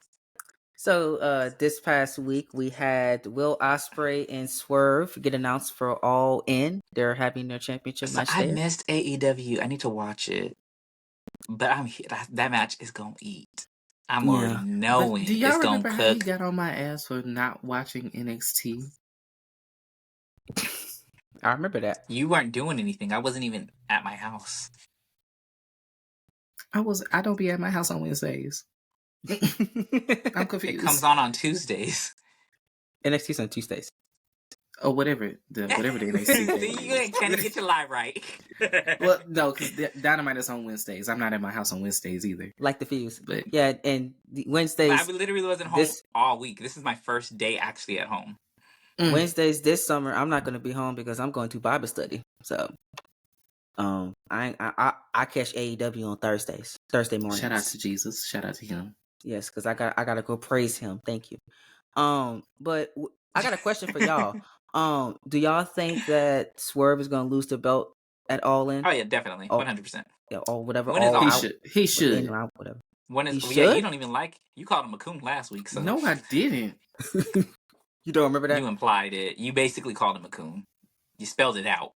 So this past week we had Will Ospreay and Swerve get announced for All In. They're having their championship match.
I missed AEW. I need to watch it, but that match is gonna eat. I'm already knowing
but do y'all
it's gonna
remember
cook.
how he got on my ass for not watching NXT?
I remember that.
You weren't doing anything. I wasn't even at my house.
I don't be at my house on Wednesdays. I'm confused.
It comes on Tuesdays.
NXT's on Tuesdays.
Or whatever the NXT
day. You can't get your lie right.
Well, no, because Dynamite is on Wednesdays. I'm not at my house on Wednesdays either.
Like the Fuse.
But
yeah, and Wednesdays.
I literally wasn't home all week. This is my first day actually at home.
Wednesdays this summer, I'm not going to be home because I'm going to Bible study. So, I catch AEW on Thursday mornings.
Shout out to Jesus. Shout out to him.
Yes, because I gotta go praise him. Thank you. But I got a question for y'all. Do y'all think that Swerve is going to lose the belt at All In?
Oh yeah, definitely, 100%.
Yeah, or whatever.
He should.
Whatever.
Yeah, you don't even like. You called him a coon last week. So
no, I didn't.
You don't remember that?
You implied it. You basically called him a coon. You spelled it out.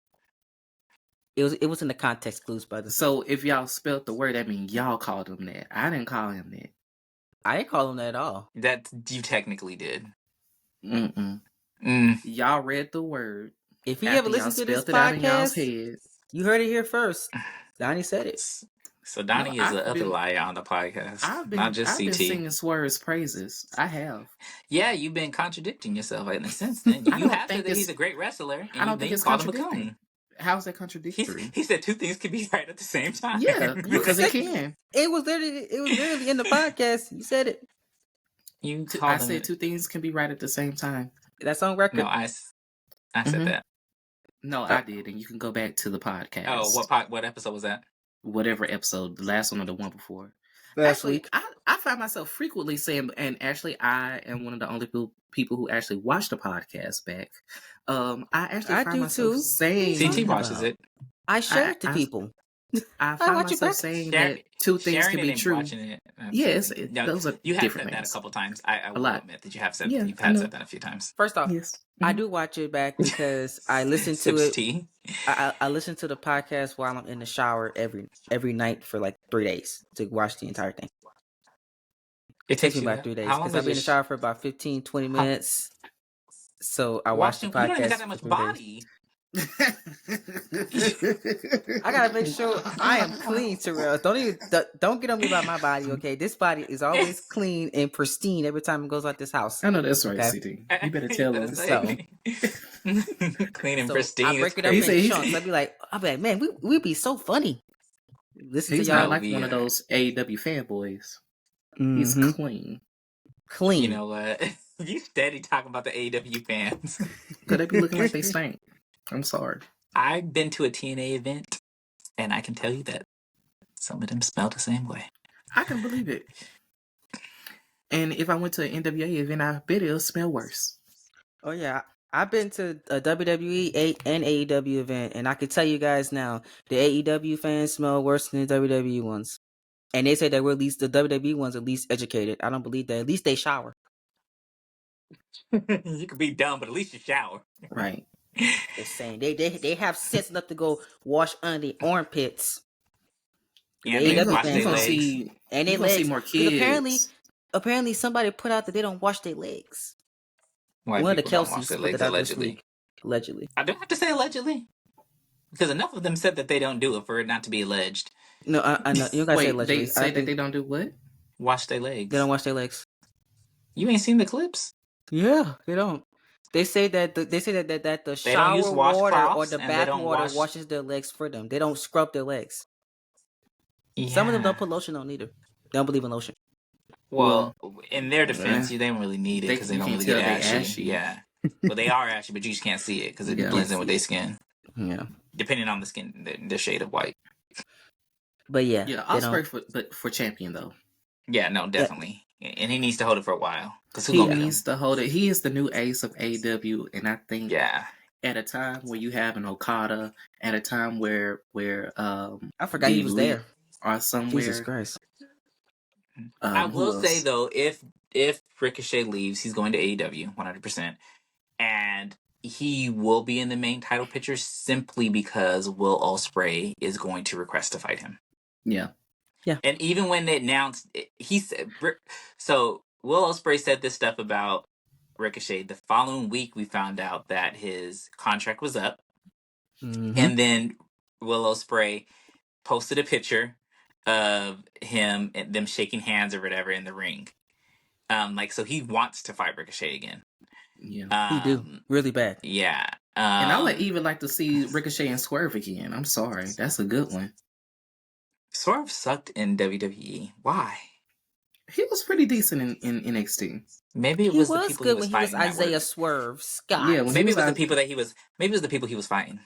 It was in the context clues, brother.
So if y'all spelled the word, that means y'all called him that. I didn't call him that.
I didn't call him that at all.
That you technically did.
Y'all read the word.
If you ever listen to this podcast, you heard it here first. Donnie said it.
So Donnie is the other liar on the podcast, not just CT.
I've been singing Swerve's praises. I have.
Yeah, you've been contradicting yourself in a sense. Then you have said that he's a great wrestler. And
I don't think it's contradictory. How's that contradictory?
He said two things can be right at the same time.
Yeah, because it can.
It was literally in the podcast. You said it.
I said two things can be right at the same time.
That's on record.
No, I said that.
No, I did, and you can go back to the podcast.
Oh, what episode was that?
Whatever episode, the last one or the one before.
Last week.
I find myself frequently saying, and actually, I am one of the only people who actually watch the podcast back. I find myself saying
CT watches it.
I share it to people.
I find myself saying that two things can be true. Yes, those are
you have
different
said
things.
that a couple times. I will admit that you have said
you've
said that a few times.
First off, yes. I do watch it back because I listen to it. I listen to the podcast while I'm in the shower every night for like 3 days to watch the entire thing. It takes me about 3 days because I've been in the shower for about 15-20 minutes. So I watch the podcast.
You don't even got that much body.
I gotta make sure I am clean, Terrell. Don't get on me about my body, okay? This body is always clean and pristine every time it goes out this house.
I know that's right,
Okay.
CD. You better tell him.
So-
Clean and
So
pristine.
I break it up
He
in
said-
chunks. I'd be like, man, we be so funny. Listen
He's
to
not
y'all.
like
be,
one of those AEW fanboys.
Mhm.
He's clean.
Clean.
You know what? You steady talking about the AEW fans.
Could they be looking like they stink? I'm sorry.
I've been to a TNA event, and I can tell you that some of them smell the same way.
I can believe it. And if I went to an NWA event, I bet it'll smell worse.
Oh yeah, I've been to a WWE and AEW event, and I can tell you guys now, the AEW fans smell worse than the WWE ones. And they say that we're at least the WWE ones at least educated. I don't believe that. At least they shower.
You could be dumb, but at least you shower.
Right.
Just saying, they have sense enough to go wash under the armpits.
Yeah,
The
they
AEW
wash
fans
their
gonna
legs.
see,
and
you
their
gonna see
legs.
more
'Cause
kids.
apparently somebody put out that they don't wash their legs.
White
One of the
people don't wash
Kelseys
their
put
legs,
that out this
allegedly.
week. Allegedly.
I do have to say allegedly, because enough of them said that they don't do it for it not to be alleged.
No, I know. You don't gotta say
Wait,
allegedly.
they say that they don't do what?
Wash their legs.
They don't wash their legs.
You ain't seen the clips?
Yeah, they don't. They say that the
They don't
shower
use
water or
washcloths,
the
and they
bath
don't
water
wash-
washes their legs for them. They don't scrub their legs.
Yeah.
Some of them don't put lotion on either. They don't believe in lotion.
Well, in their defense, they don't really need it
They-
because they
you
don't
can't
really get
tell they
ashy.
ashy.
Yeah. Well, they are ashy, but you just can't see it because it
Yeah.
blends in with their skin,
Yeah,
depending on the skin, the shade of white.
but yeah,
Yeah,
they don't.
Ospreay for champion though.
Yeah, no, definitely. And he needs to hold it for a while because who
He
gonna beat
needs
him?
to hold it. He is the new ace of AEW, and I think
Yeah.
at a time where you have an Okada, at a time where
I forgot he
the
was
Elite
there.
are somewhere.
Jesus Christ.
I
who
will say
else?
though, if Ricochet leaves, he's going to AEW 100%, and he will be in the main title picture simply because Will Ospreay is going to request to fight him.
Yeah.
And even when they announced, he said, so Will Ospreay said this stuff about Ricochet. The following week, we found out that his contract was up,
Mhm.
and then Will Ospreay posted a picture of him and them shaking hands or whatever in the ring. So he wants to fight Ricochet again.
Yeah.
He do really bad.
Yeah.
And I would even like to see Ricochet and Swerve again. I'm sorry. That's a good one.
Swerve sucked in WWE. Why?
He was pretty decent in NXT.
Maybe it
He
was
was
the people
good
he was
when he was
fighting. that
Isaiah
were-
Swerve Scott.
Yeah, when
Maybe it was the
out-
people that he was. Maybe it was the people he was fighting.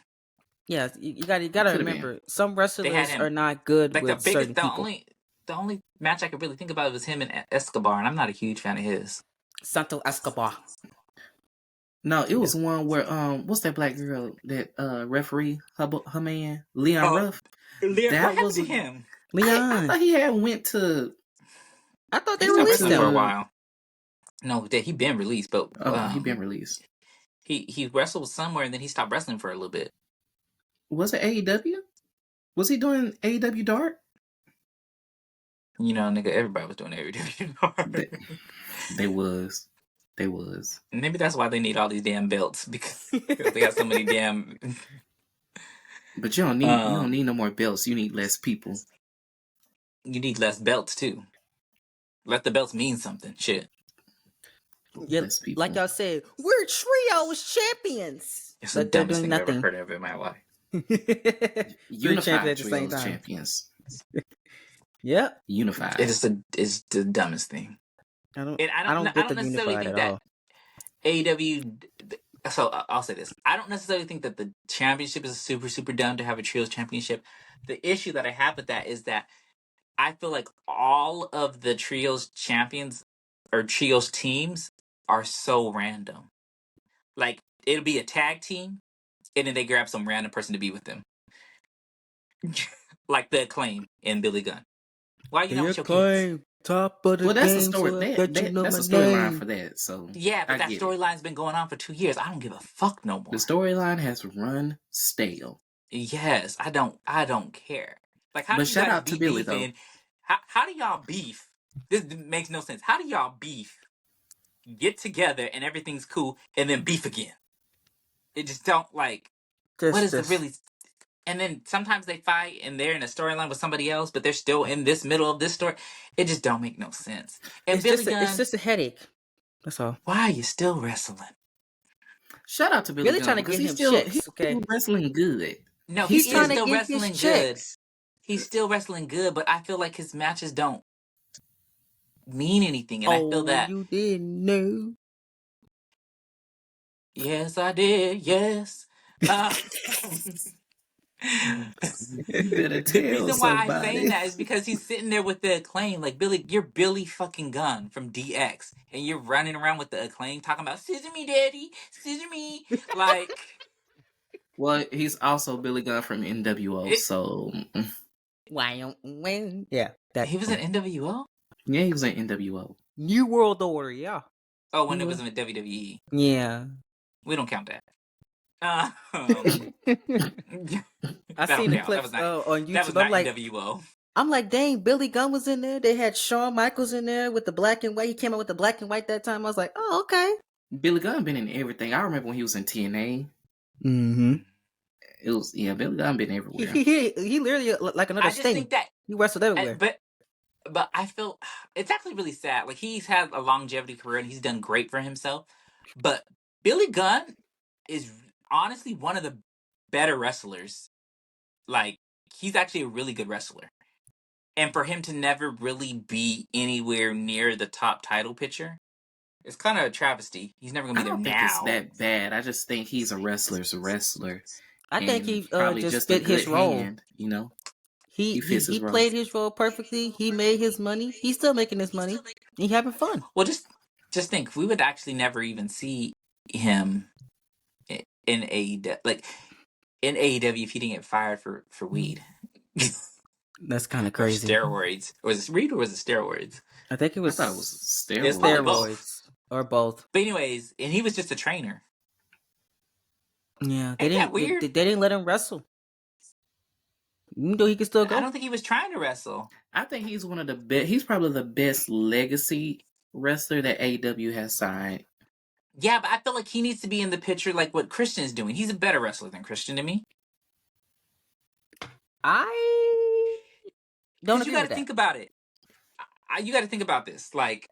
Yeah, you gotta
Could've
remember some
had
wrestlers
him.
are not good
Like
with certain people.
the only match I could really think about was him and Escobar, and I'm not a huge fan of his.
Santo Escobar.
No, it was one where what's that black girl that referee her man Leon Ruff?
Leon,
That
what happened
was
to
a-
him?
I
Leon.
thought he had went to.
I thought they
He's been
released
wrestling for a
him.
while. No, he been released, but
He been released.
he wrestled somewhere and then he stopped wrestling for a little bit.
Was it AEW? Was he doing AEW Dark?
You know, nigga, everybody was doing everything.
They was.
Maybe that's why they need all these damn belts because they got so many damn.
But you don't need no more belts. You need less people.
You need less belts too. Let the belts mean something. Shit.
Yeah,
Less people.
like y'all said, we're trios champions.
It's the
But they're
dumbest
doing
thing I've ever
nothing.
heard of in my life.
Three
Unified
champions at the same
trios
time.
champions.
Yep.
Unified.
It's the dumbest thing.
I don't
I
get
don't
the
necessarily
unified
think
at
that
all.
AEW. So I'll say this: I don't necessarily think that the championship is super super dumb to have a trios championship. The issue that I have with that is that I feel like all of the trios champions or trios teams are so random. Like it'll be a tag team, and then they grab some random person to be with them, like the Acclaim and Billy Gunn. Why you not with your kids?
Top of the
Well, that's a
game,
story.
so I
That's
bet you know
a
my
storyline
name.
for that. So
Yeah, but
I
that
get it.
storyline's been going on for 2 years. I don't give a fuck no more.
The storyline has run stale.
Yes, I don't care. Like, how
But
do you
shout
guys
out to
be
Billy,
beefing? How do y'all beef? This makes no sense. How do y'all beef? Get together and everything's cool, and then beef again. It just don't like. what is the really? And then sometimes they fight and they're in a storyline with somebody else, but they're still in this middle of this story. It just don't make no sense. And Billy Gunn,
it's just a headache. That's all.
why are you still wrestling?
Shout out to Billy Gunn,
trying to
because
get
he's
him
still
checks,
he's
okay?
still wrestling good.
No,
He's
he
trying
is
to
still
get his
wrestling good.
checks.
He's still wrestling good, but I feel like his matches don't mean anything, and I feel that.
You didn't know.
Yes, I did. Yes.
You better
The
tell
reason why I'm
somebody.
saying that is because he's sitting there with the Acclaim, like Billy. You're Billy fucking Gunn from DX, and you're running around with the Acclaim talking about "Scissor me, Daddy, scissor me." Like,
Well, he's also Billy Gunn from NWO, so
Yeah, that
he was in NWO.
yeah, he was in NWO.
New World Order. Yeah.
Oh, when it was in the WWE,
Yeah.
we don't count that.
I
That
seen
don't
the
count.
clips
That was
on
not
YouTube. I'm like,
NWO.
dang, Billy Gunn was in there. They had Shawn Michaels in there with the black and white. He came out with the black and white that time. I was like, oh, okay.
Billy Gunn been in everything. I remember when he was in TNA.
Mm-hmm.
It was Billy Gunn been everywhere.
He literally like another
I just
Sting.
think that
He wrestled everywhere.
But I feel it's actually really sad. Like, he's had a longevity career and he's done great for himself. But Billy Gunn is honestly one of the better wrestlers. Like, he's actually a really good wrestler. And for him to never really be anywhere near the top title picture, it's kind of a travesty. He's never gonna
I
be there
don't think
now.
it's that bad. I just think he's a wrestler's wrestler.
I think he
probably
just
a
fit his
good
role.
hand, you know.
He
fits his role.
played his role perfectly. He made his money. He's still making his money. He's having fun.
Well, just think, we would actually never even see him in AEW, like in AEW, if he didn't get fired for weed.
That's kind of
Or
crazy.
steroids. Was it weed or was it steroids?
I think it was.
I thought it was steroids.
It's probably both.
Steroids or both.
But anyways, and he was just a trainer.
Yeah,
Ain't that weird?
They didn't let him wrestle. Even though he could still go.
I don't think he was trying to wrestle.
I think he's one of the best. He's probably the best legacy wrestler that AEW has signed.
Yeah, but I feel like he needs to be in the picture like what Christian is doing. He's a better wrestler than Christian to me.
I don't.
You got to think about it. You got to think about this. Like,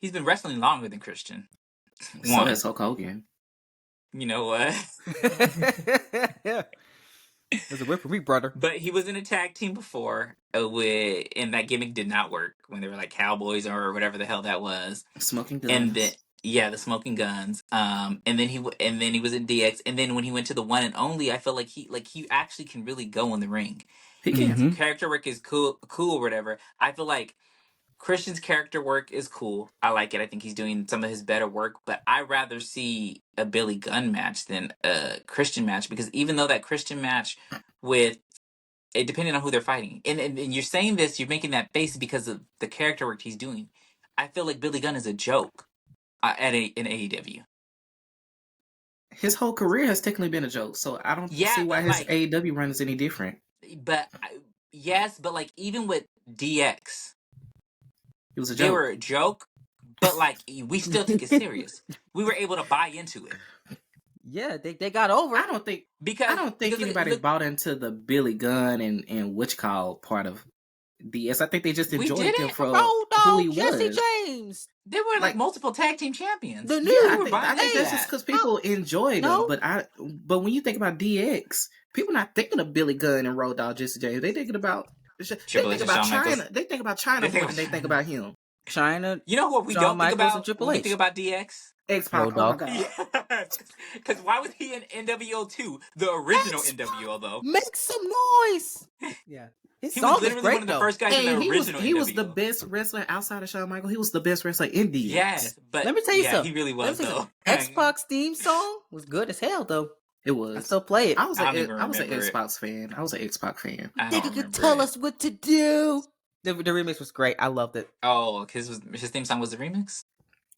he's been wrestling longer than Christian.
So has Hulk Hogan.
You know what?
There's a whip for me, brother.
But he was in a tag team before, and that gimmick did not work when they were like Cowboys or whatever the hell that was.
Smoking Guns.
And then, yeah, the Smoking Guns. And then he was in DX. And then when he went to the One and Only, I feel like he actually can really go in the ring.
He can.
His character work is cool or whatever. I feel like Christian's character work is cool. I like it. I think he's doing some of his better work, but I'd rather see a Billy Gunn match than a Christian match, because even though that Christian match with it, depending on who they're fighting, and you're saying this, you're making that face because of the character work he's doing. I feel like Billy Gunn is a joke in AEW.
His whole career has technically been a joke, so I don't see why his AEW run is any different.
But yes, but like even with DX.
It was a joke.
They were a joke, but like we still took it serious. We were able to buy into it.
Yeah, they got over.
I don't think anybody bought into the Billy Gunn and what you call part of DS. I think they just enjoyed him for who he
Jesse
was.
James.
They were like multiple tag team champions.
I think that's just because people enjoyed him. But when you think about DX, people not thinking of Billy Gunn and Road Dogg Jesse James. They thinking about China. They think about China more than they think about him.
China.
You know what we don't think about when we think about DX?
X-Pac. Oh my God.
Because why was he in NWO 2? The original NWO, though.
Make some noise. Yeah.
He was literally one of the first guys in the original NWO.
He was the best wrestler outside of Shawn Michaels. He was the best wrestler in DX.
Yes, but
let me tell you something.
He really was, though.
X-Pac's theme song was good as hell, though.
It was.
I still play it.
I was an X-Pac fan. I was an X-Pac fan.
They could tell us what to do. The remix was great. I loved it.
Oh, his theme song was the remix?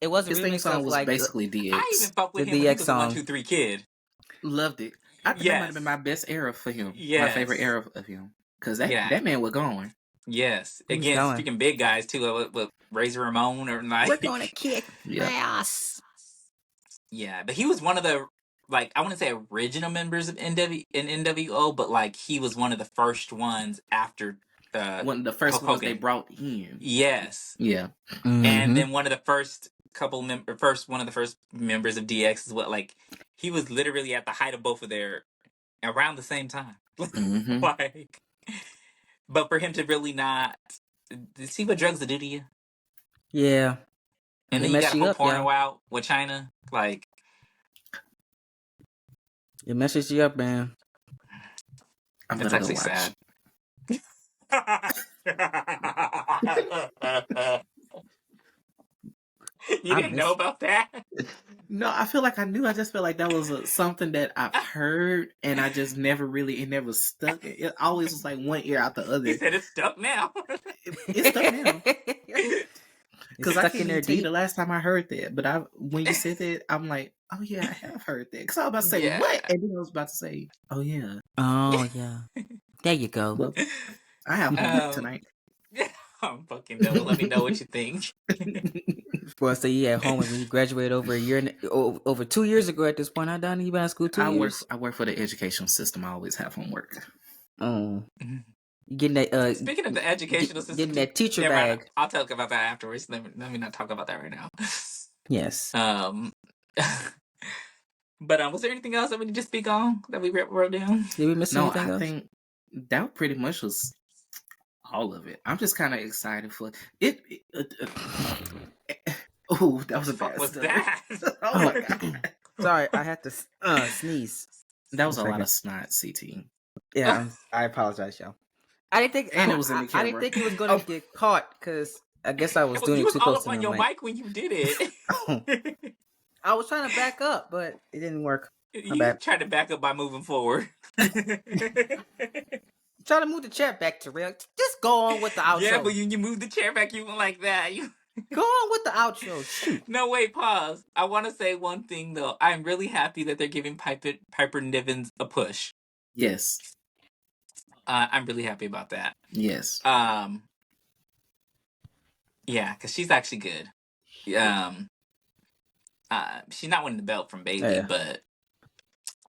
It was a
his
remix
theme song was
like
basically DX.
I even fucked with him
DX
when he was a
song.
1, 2, 3 kid.
Loved it. I think that might have been my best era for him.
Yes.
My favorite era of him. Because that man was going.
Yes. Again, speaking big guys, too, with Razor Ramon or like...
We're going to kick ass.
Yeah, but he was one of the like, I wouldn't say original members of NWO, but like he was one of the first ones after
One of the first
Hulk
ones they
Hogan.
brought in.
Yes.
Yeah.
And then one of the first one of the first members of DX is what, like, he was literally at the height of both of their around the same time. Like, but for him to really not see what drugs do to you.
Yeah.
And then you got a whole porno out with China. Like,
it messes you up, man.
It's actually sad. You didn't know about that?
No, I feel like I knew. I just feel like that was something that I've heard, and I just never really, it never stuck. It always was like one ear out the other.
He said it's stuck now.
It's stuck now. Because I can't even tell you the last time I heard that. But when you said that, I'm like, oh yeah, I have heard that. Because I was about to say, what? And then I was about to say, oh yeah.
Oh yeah. There you go.
Well, I have homework tonight.
I'm fucking done. Let me know what you think.
Well, so you at home when you graduated over 2 years ago at this point. I done you been in school 2 years.
I work for the educational system. I always have homework.
Oh. Getting that
speaking of the educational system,
getting that teacher bag.
Right, I'll talk about that afterwards. Let me not talk about that right now.
Yes.
But was there anything else that we need to speak on that we wrote down?
Did we miss anything else?
I think that pretty much was all of it. I'm just kind of excited for it. Oh, that was a bad.
What was that?
Oh my god!
Sorry, I had to sneeze.
That was a lot of snot, CT.
Yeah, I apologize, y'all. I didn't think,
and it was in the camera.
I didn't think it was going to get caught because I guess I was doing it too close to
on your mic when you did it.
I was trying to back up, but it didn't work.
You tried to back up by moving forward.
Try to move the chair back to real. Just go on with the outro.
Yeah, but you moved the chair back, you went like that.
Go on with the outro. Shoot.
No, wait, pause. I want to say one thing though. I'm really happy that they're giving Piper Nivens a push.
Yes.
I'm really happy about that.
Yes.
Yeah, because she's actually good. She's not winning the belt from Bayley, but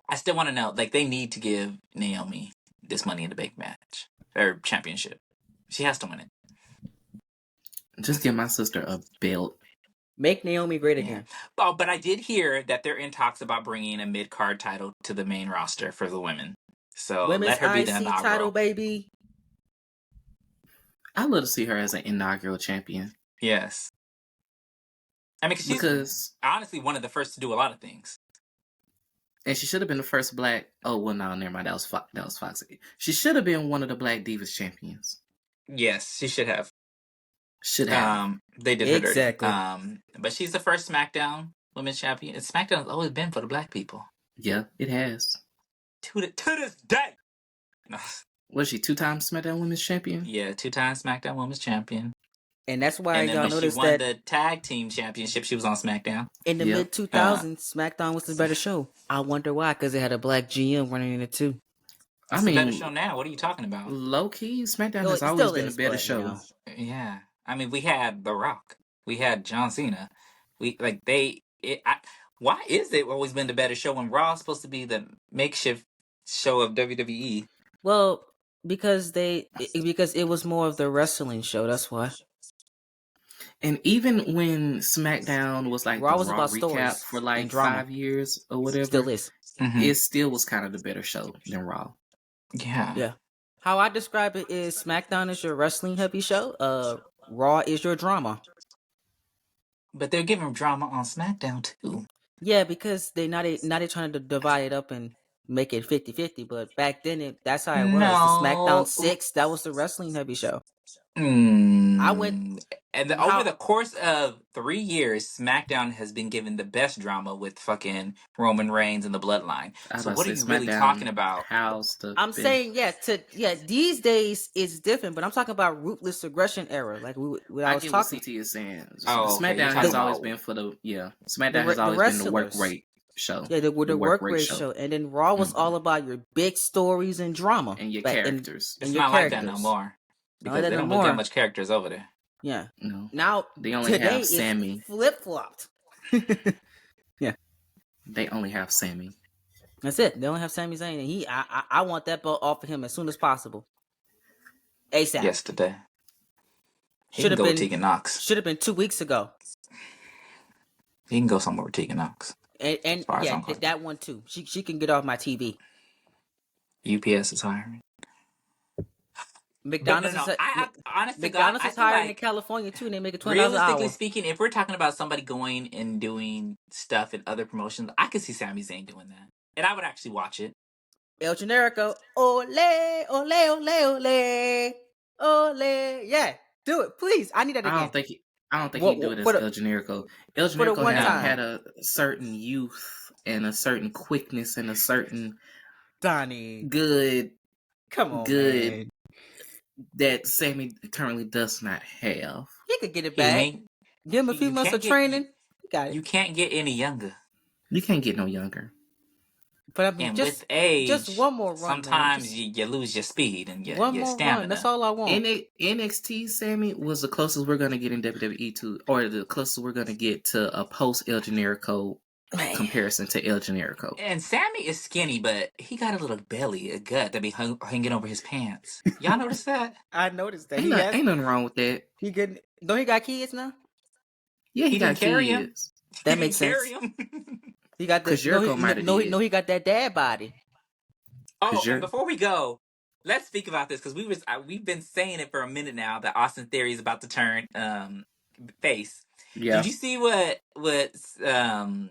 I still want to know. Like, they need to give Naomi this Money in the Bank match or championship. She has to win it.
Just give my sister a belt.
Make Naomi great again.
Oh, but I did hear that they're in talks about bringing a mid-card title to the main roster for the women. So
Women's
let her be
IC
the inaugural
title, baby.
I'd love to see her as an inaugural champion.
Yes. I mean, she's honestly one of the first to do a lot of things.
And she should have been the first black. Oh well, no, never mind. That was Foxy. She should have been one of the Black Divas champions.
Yes, she should have.
Should have.
They did her
exactly.
Dirty. But she's the first SmackDown Women's Champion. And SmackDown has always been for the black people.
Yeah, it has.
To this day. No.
Was she 2-time SmackDown Women's Champion?
Yeah, 2-time SmackDown Women's Champion.
And that's why y'all noticed
that when she won the tag team championship, she was on SmackDown.
In the mid 2000s, SmackDown was the better show. I wonder why, because it had a black GM running in it too.
It's a better show now. What are you talking about?
Low key, SmackDown has always been a better show. You know.
Yeah, I mean, we had The Rock, we had John Cena. Why is it always been the better show when Raw is supposed to be the makeshift show of WWE?
Well, because it was more of the wrestling show. That's why.
And even when SmackDown was like
Raw
the
was
Raw
about
recap for like 5 years or whatever,
still is.
Mm-hmm.
It still was kind of the better show than Raw.
Yeah.
Yeah. How I describe it is SmackDown is your wrestling heavy show. Raw is your drama.
But they're giving drama on SmackDown too.
Yeah, because they're trying to divide it up and make it 50-50. But back then, that's how it was. The SmackDown 6, that was the wrestling heavy show. I went...
And over the course of 3 years, SmackDown has been given the best drama with fucking Roman Reigns and the Bloodline. So what are you really talking about?
I'm saying, these days it's different, but I'm talking about ruthless aggression era. Like I get
what CT is saying.
SmackDown
has always been for SmackDown has always been the work rate show.
Yeah, the work rate show. And then Raw was all about your big stories and drama.
And your characters.
It's not like that no more. Because they don't put that much characters over there.
Yeah.
No.
Now
they only have Sammy.
Flip flopped. Yeah.
They only have Sammy.
That's it. They don't have Sami Zayn, and I want that belt off of him as soon as possible. ASAP.
Yesterday. He
Should
can
have
go with
been.
Tegan Knox.
Should have been 2 weeks ago.
He can go somewhere with Tegan Knox.
And
as far as
yeah,
I'm concerned.
that one too. She can get off my TV.
UPS is hiring.
McDonald's
But no, honestly,
McDonald's
God,
is
I feel
hiring in
like,
California too, and they make it $20 an
realistically
hour.
speaking, if we're talking about somebody going and doing stuff in other promotions, I could see Sami Zayn doing that, and I would actually watch it.
El Generico, ole, ole, ole, ole, ole. Yeah, do it, please. I need that again.
I don't think he'd do it as El Generico. El Generico had a certain youth and a certain quickness and a certain
Donnie
good.
Come on,
good
man.
That Sammy currently does not have.
He could get it back. Give him a few months of training.
You can't get any younger.
You can't get no younger.
But I mean,
and with age,
just one more run.
Sometimes you lose your speed and your stamina.
Run. That's all I want.
NXT Sammy was the closest we're gonna get in WWE to, or the closest we're gonna get to a post El Generico comparison to El Generico.
And Sammy is skinny, but he got a little belly, a gut that be hanging over his pants. Y'all notice that?
I noticed that.
Ain't nothing wrong with that.
Don't he got kids now?
Yeah, he got
Him?
kids.
That makes sense. He got the he got that dad body.
Oh, and before we go, let's speak about this because we've been saying it for a minute now that Austin Theory is about to turn face. Yeah. Did you see what's the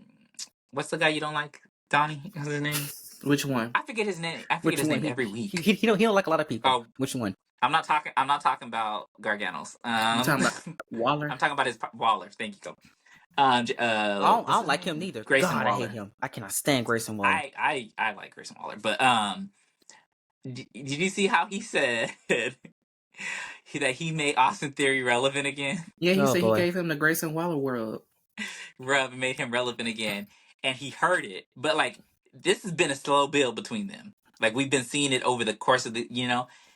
guy you don't like, Donnie? What's his name?
Which one?
I forget his name. I forget his name every week.
He don't like a lot of people. Oh, which one?
I'm not talking about Garganos.
I'm talking about Waller.
I'm talking about his Waller. Thank you.
I don't like him neither.
Grayson
God,
Waller.
I hate him. I cannot stand Grayson Waller.
I like Grayson Waller, but did you see how he said that he made Austin Theory relevant again?
Yeah, he said he gave him the Grayson Waller
rub made him relevant again, and he heard it. But like, this has been a slow build between them. Like, we've been seeing it over the course of the,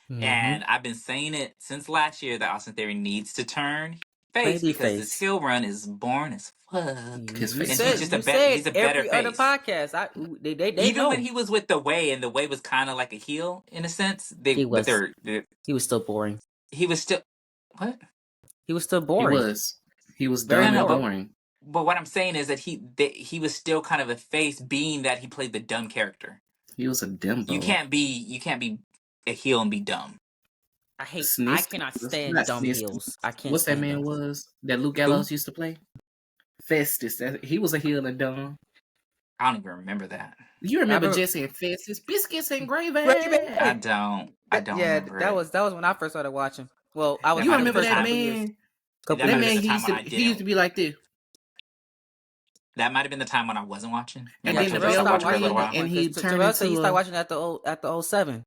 and I've been saying it since last year that Austin Theory needs to turn face because this heel run is boring as fuck.
His face.
He's a better face.
Other podcast, they
even
know.
when he was with The Way, and The Way was kind of like a heel in a sense.
He was still boring.
He was still what?
He was still boring.
He was very boring.
But what I'm saying is that he was still kind of a face, being that he played the dumb character.
He was a Dumbo.
You can't be a heel and be dumb.
I cannot stand dumb heels. I can't.
What's that man was that Luke Gallows used to play? Festus. He was a heel and dumb.
I don't even remember that.
You remember Jesse and Festus, biscuits and gravy?
I don't.
Yeah,
remember
that was when I first started watching. Well, I was.
You remember that man? That man, he used to be like this.
That might have been the time when I wasn't watching.
And then the bell stopped ringing, and he turned into.
He started watching at the 07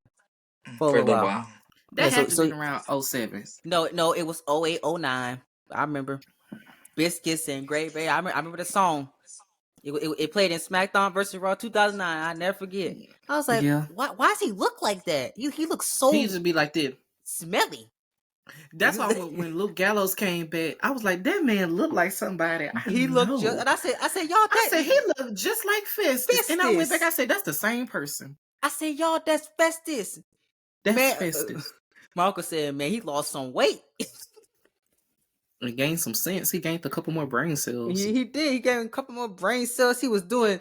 for a little while.
That had to be around 07.
No, it was 08, 09. I remember biscuits and gravy. I remember the song. It played in SmackDown versus Raw 2009. I never forget. I was like, why does he look like that? He looks so.
He used to be like this,
smelly.
That's why when Luke Gallows came back, I was like, that man looked like somebody.
He looked just, and I said, y'all.
I said he looked just like Festus. And I went back. I said, that's the same person.
I said, y'all, that's Festus.
That's Festus.
My uncle said, man, he lost some weight.
He gained some sense. He gained a couple more brain cells.
He did. He gained a couple more brain cells. He was doing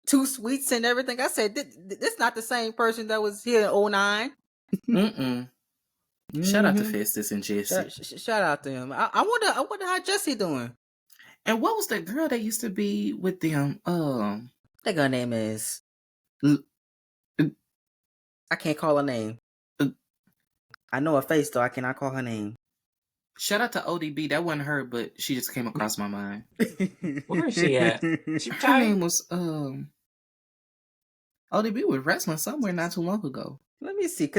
2 sweets and everything. I said, this not the same person that was here in 09.
Shout out to Festus and Jesse.
Shout out to him. I wonder how Jesse doing.
And what was that girl that used to be with them?
That girl name is. I can't call her name. I know her face though. I cannot call her name.
Shout out to ODB. That wasn't her, but she just came across my mind.
Where is she at?
Her name was ODB was wrestling somewhere not too long ago.
Let me see.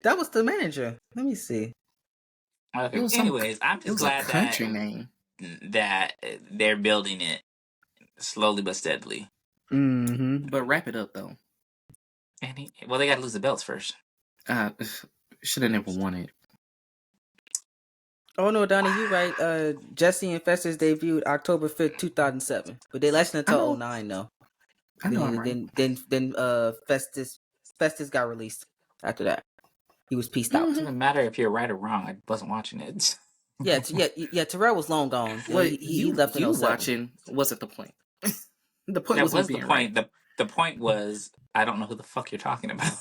That was the manager. Let me see.
Okay. Anyways, I'm just glad that they're building it slowly but steadily.
But wrap it up though.
And they got to lose the belts first.
Should have never won it.
Oh no, Donnie, you right. Jesse and Festus debuted October 5th, 2007, but they lasted until 09 though.
I know I'm right.
Then Festus got released after that. He was pieced out.
It doesn't matter if you're right or wrong. I wasn't watching it.
Yeah, Terrell was long gone.
Well,
he left in
you
07.
watching wasn't the point. The point
That
wasn't
was the
being
point.
right.
The point was I don't know who the fuck you're talking about.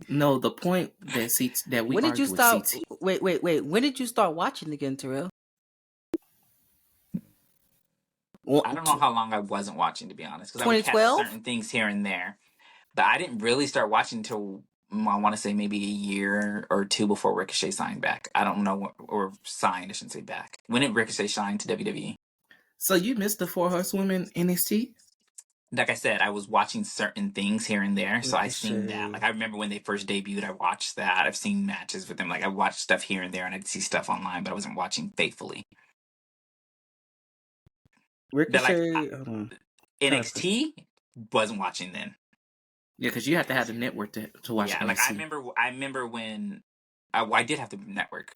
No, the point that we
When did you
argued
start?
with CT.
Wait. When did you start watching again, Terrell?
I don't know how long I wasn't watching, to be honest, because I would catch
2012?
certain things here and there. But I didn't really start watching until I want to say maybe a year or two before Ricochet signed back. I don't know, or signed, I shouldn't say back. When did Ricochet sign to WWE?
So you missed the 4 Horsewomen NXT?
Like I said, I was watching certain things here and there, so I've seen
Ricochet.
that. Like I remember when they first debuted, I watched that. I've seen matches with them. Like I watched stuff here and there, and I'd see stuff online, but I wasn't watching faithfully.
Ricochet.
NXT wasn't watching then.
Yeah, because you have to have the network to watch.
Yeah,
NXT.
like I remember when I did have the network.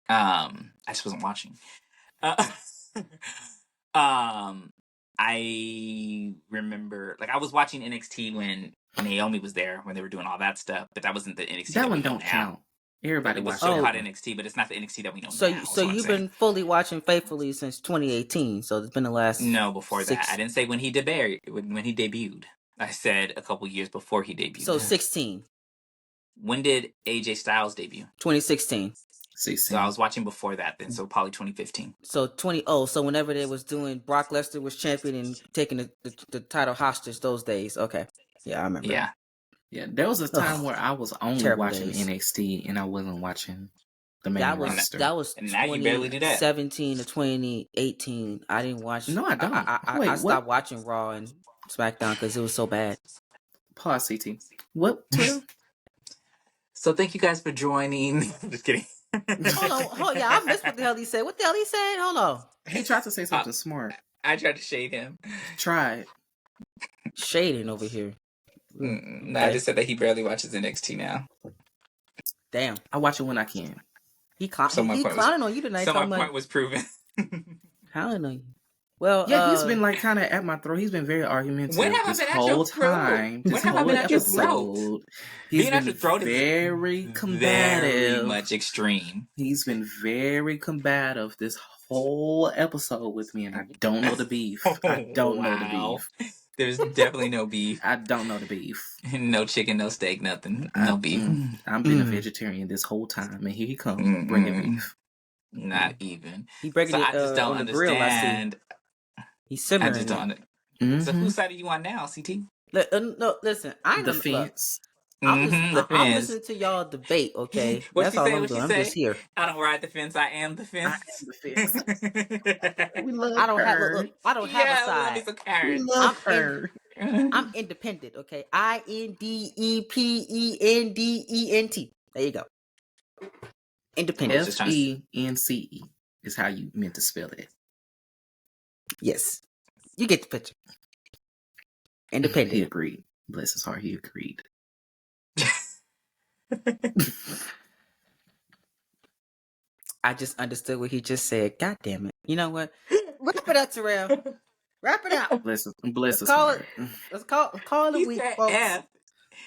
I just wasn't watching. I remember, like, I was watching NXT when Naomi was there, when they were doing all that stuff, but that wasn't the NXT
that one
we know
don't
now.
count. Everybody
It was
watched
still
that
called
one.
NXT, but it's not the NXT that we know
So
now.
so you've been fully watching faithfully since 2018. So it's been the last
before that. I didn't say when he debuted. I said a couple years before he debuted.
So 16.
When did AJ Styles debut?
2016.
16.
So I was watching before that then, so probably 2015.
So so whenever they was doing Brock Lesnar was champion and taking the title hostage those days. Okay. Yeah, I remember.
Yeah, there was a time where I was only
Terrible
watching
days.
NXT and I wasn't watching the main roster.
That was
And now you barely do that.
2017 to 2018. I didn't watch.
No, I don't.
I stopped watching Raw and SmackDown because it was so bad.
Pause, CT. What? 12?
So thank you guys for joining. Just kidding.
Hold on. Yeah, I missed what the hell he said. What the hell he said? Hold on.
He tried to say something smart.
I tried to shade him.
Try it.
Shading over here.
No, I just said that he barely watches NXT now.
Damn.
I watch it when I can.
He clowning on you tonight.
So my point was proven.
Clowning on you. Well,
yeah, he's been like kind of at my throat. He's been very argumentative
when have I
this
been
whole
at your
time.
Throat?
This
when have I
whole
been at your
episode.
throat?
He's
Being at
been
your throat
very
is
combative.
very much extreme.
He's been very combative this whole episode with me, and I don't know the beef. I don't know the beef.
There's definitely no beef.
I don't know the beef.
No chicken, no steak, nothing. No beef.
I've been a vegetarian this whole time, and here he comes bringing beef.
Not even.
He breaking
so
it
I just don't
on the grill.
understand.
He's simmering.
I just don't. So whose side are you on now, CT?
No, listen. I
The fence.
I'm listening to y'all debate. Okay, that's all I'm doing. I'm just here.
I don't ride the fence. I am the fence.
I am the fence. We love
I don't
her.
I don't have a side.
We love her.
I'm independent. Okay, INDEPENDENT. There you go. Independent.
FENCE is how you meant to spell it.
Yes, you get the picture. Independent.
He agreed. Bless his heart, he agreed.
I just understood what he just said. God damn it. You know what? Wrap it up, Terrell. Wrap it up.
Bless his
call
heart.
Let's call it a week, folks.
F.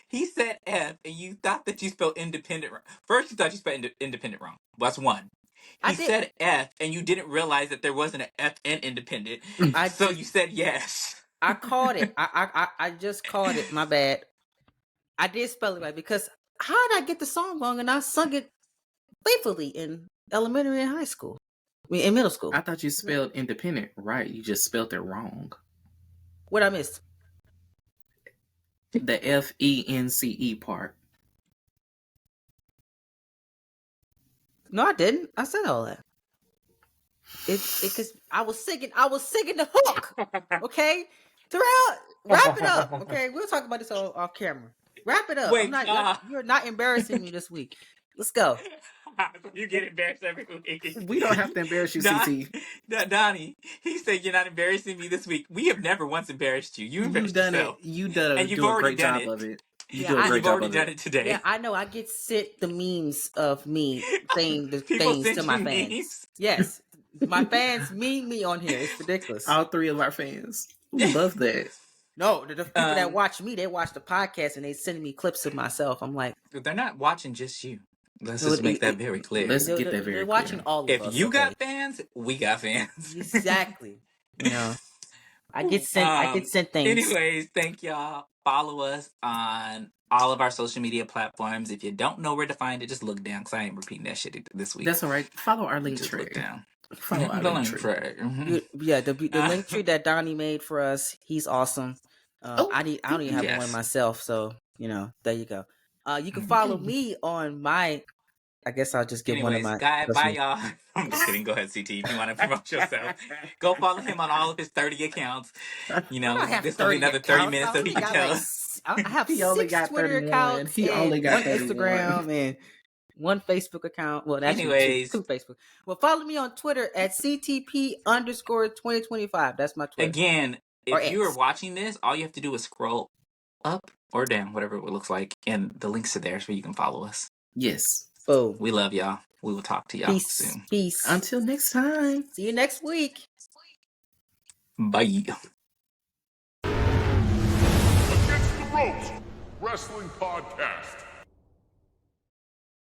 He said F, and you thought that you spelled independent wrong. First, you thought you spelled independent wrong. Well, that's one. He said F, and you didn't realize that there wasn't an F in independent. So you said yes.
I called it. I just called it. My bad. I did spell it right because how did I get the song wrong and I sung it faithfully in elementary and high school? I mean, in middle school.
I thought you spelled independent right. You just spelled it wrong.
What I missed?
The FENCE part.
No, I didn't. I said all that. Because I was singing the hook. Okay, Terrell, wrap it up. Okay, we'll talk about this off camera. Wrap it up.
Wait,
you're not embarrassing me this week. Let's go.
You get embarrassed every week.
We don't have to embarrass you, CT.
Donnie, he said you're not embarrassing me this week. We have never once embarrassed you. You embarrassed yourself.
You've done a great job of it.
You've already done it today.
Yeah, I know. I get sent the memes of me saying the
People
things
send
to my
you
fans.
memes?
Yes, My fans mean me on here. It's ridiculous.
All 3 of our fans. We love that.
No, the people that watch me, they watch the podcast and they send me clips of myself. I'm like,
they're not watching just you. Let's just make that very clear.
Let's get that very clear.
They're watching all of us.
If you got fans, we got fans.
Exactly. You know, I get sent things.
Anyways, thank y'all. Follow us on all of our social media platforms. If you don't know where to find it, just look down because I ain't repeating that shit this week.
That's all right. Follow our link
just
tree.
Look down.
Follow our link tree.
Yeah, the link tree that Donnie made for us. He's awesome. I don't even have one myself, so there you go. You can follow me on my. I guess I'll just give one of my.
Bye y'all. I'm just kidding. Go ahead, CT. If you want to promote yourself, go follow him on all of his 30 accounts. This will be another 30 minutes so he can tell us.
I have 6 Twitter accounts. He only got 1 Instagram and 1 Facebook account. Well, actually, two Facebook. Well, follow me on Twitter at CTP_2025. That's my Twitter.
Again, if you are watching this, all you have to do is scroll up or down, whatever it looks like, and the links to there so you can follow us.
Yes.
Boom.
We love y'all. We will talk to y'all soon.
Peace.
Until next time.
See you next week.
Bye.
Against the Ropes Wrestling Podcast.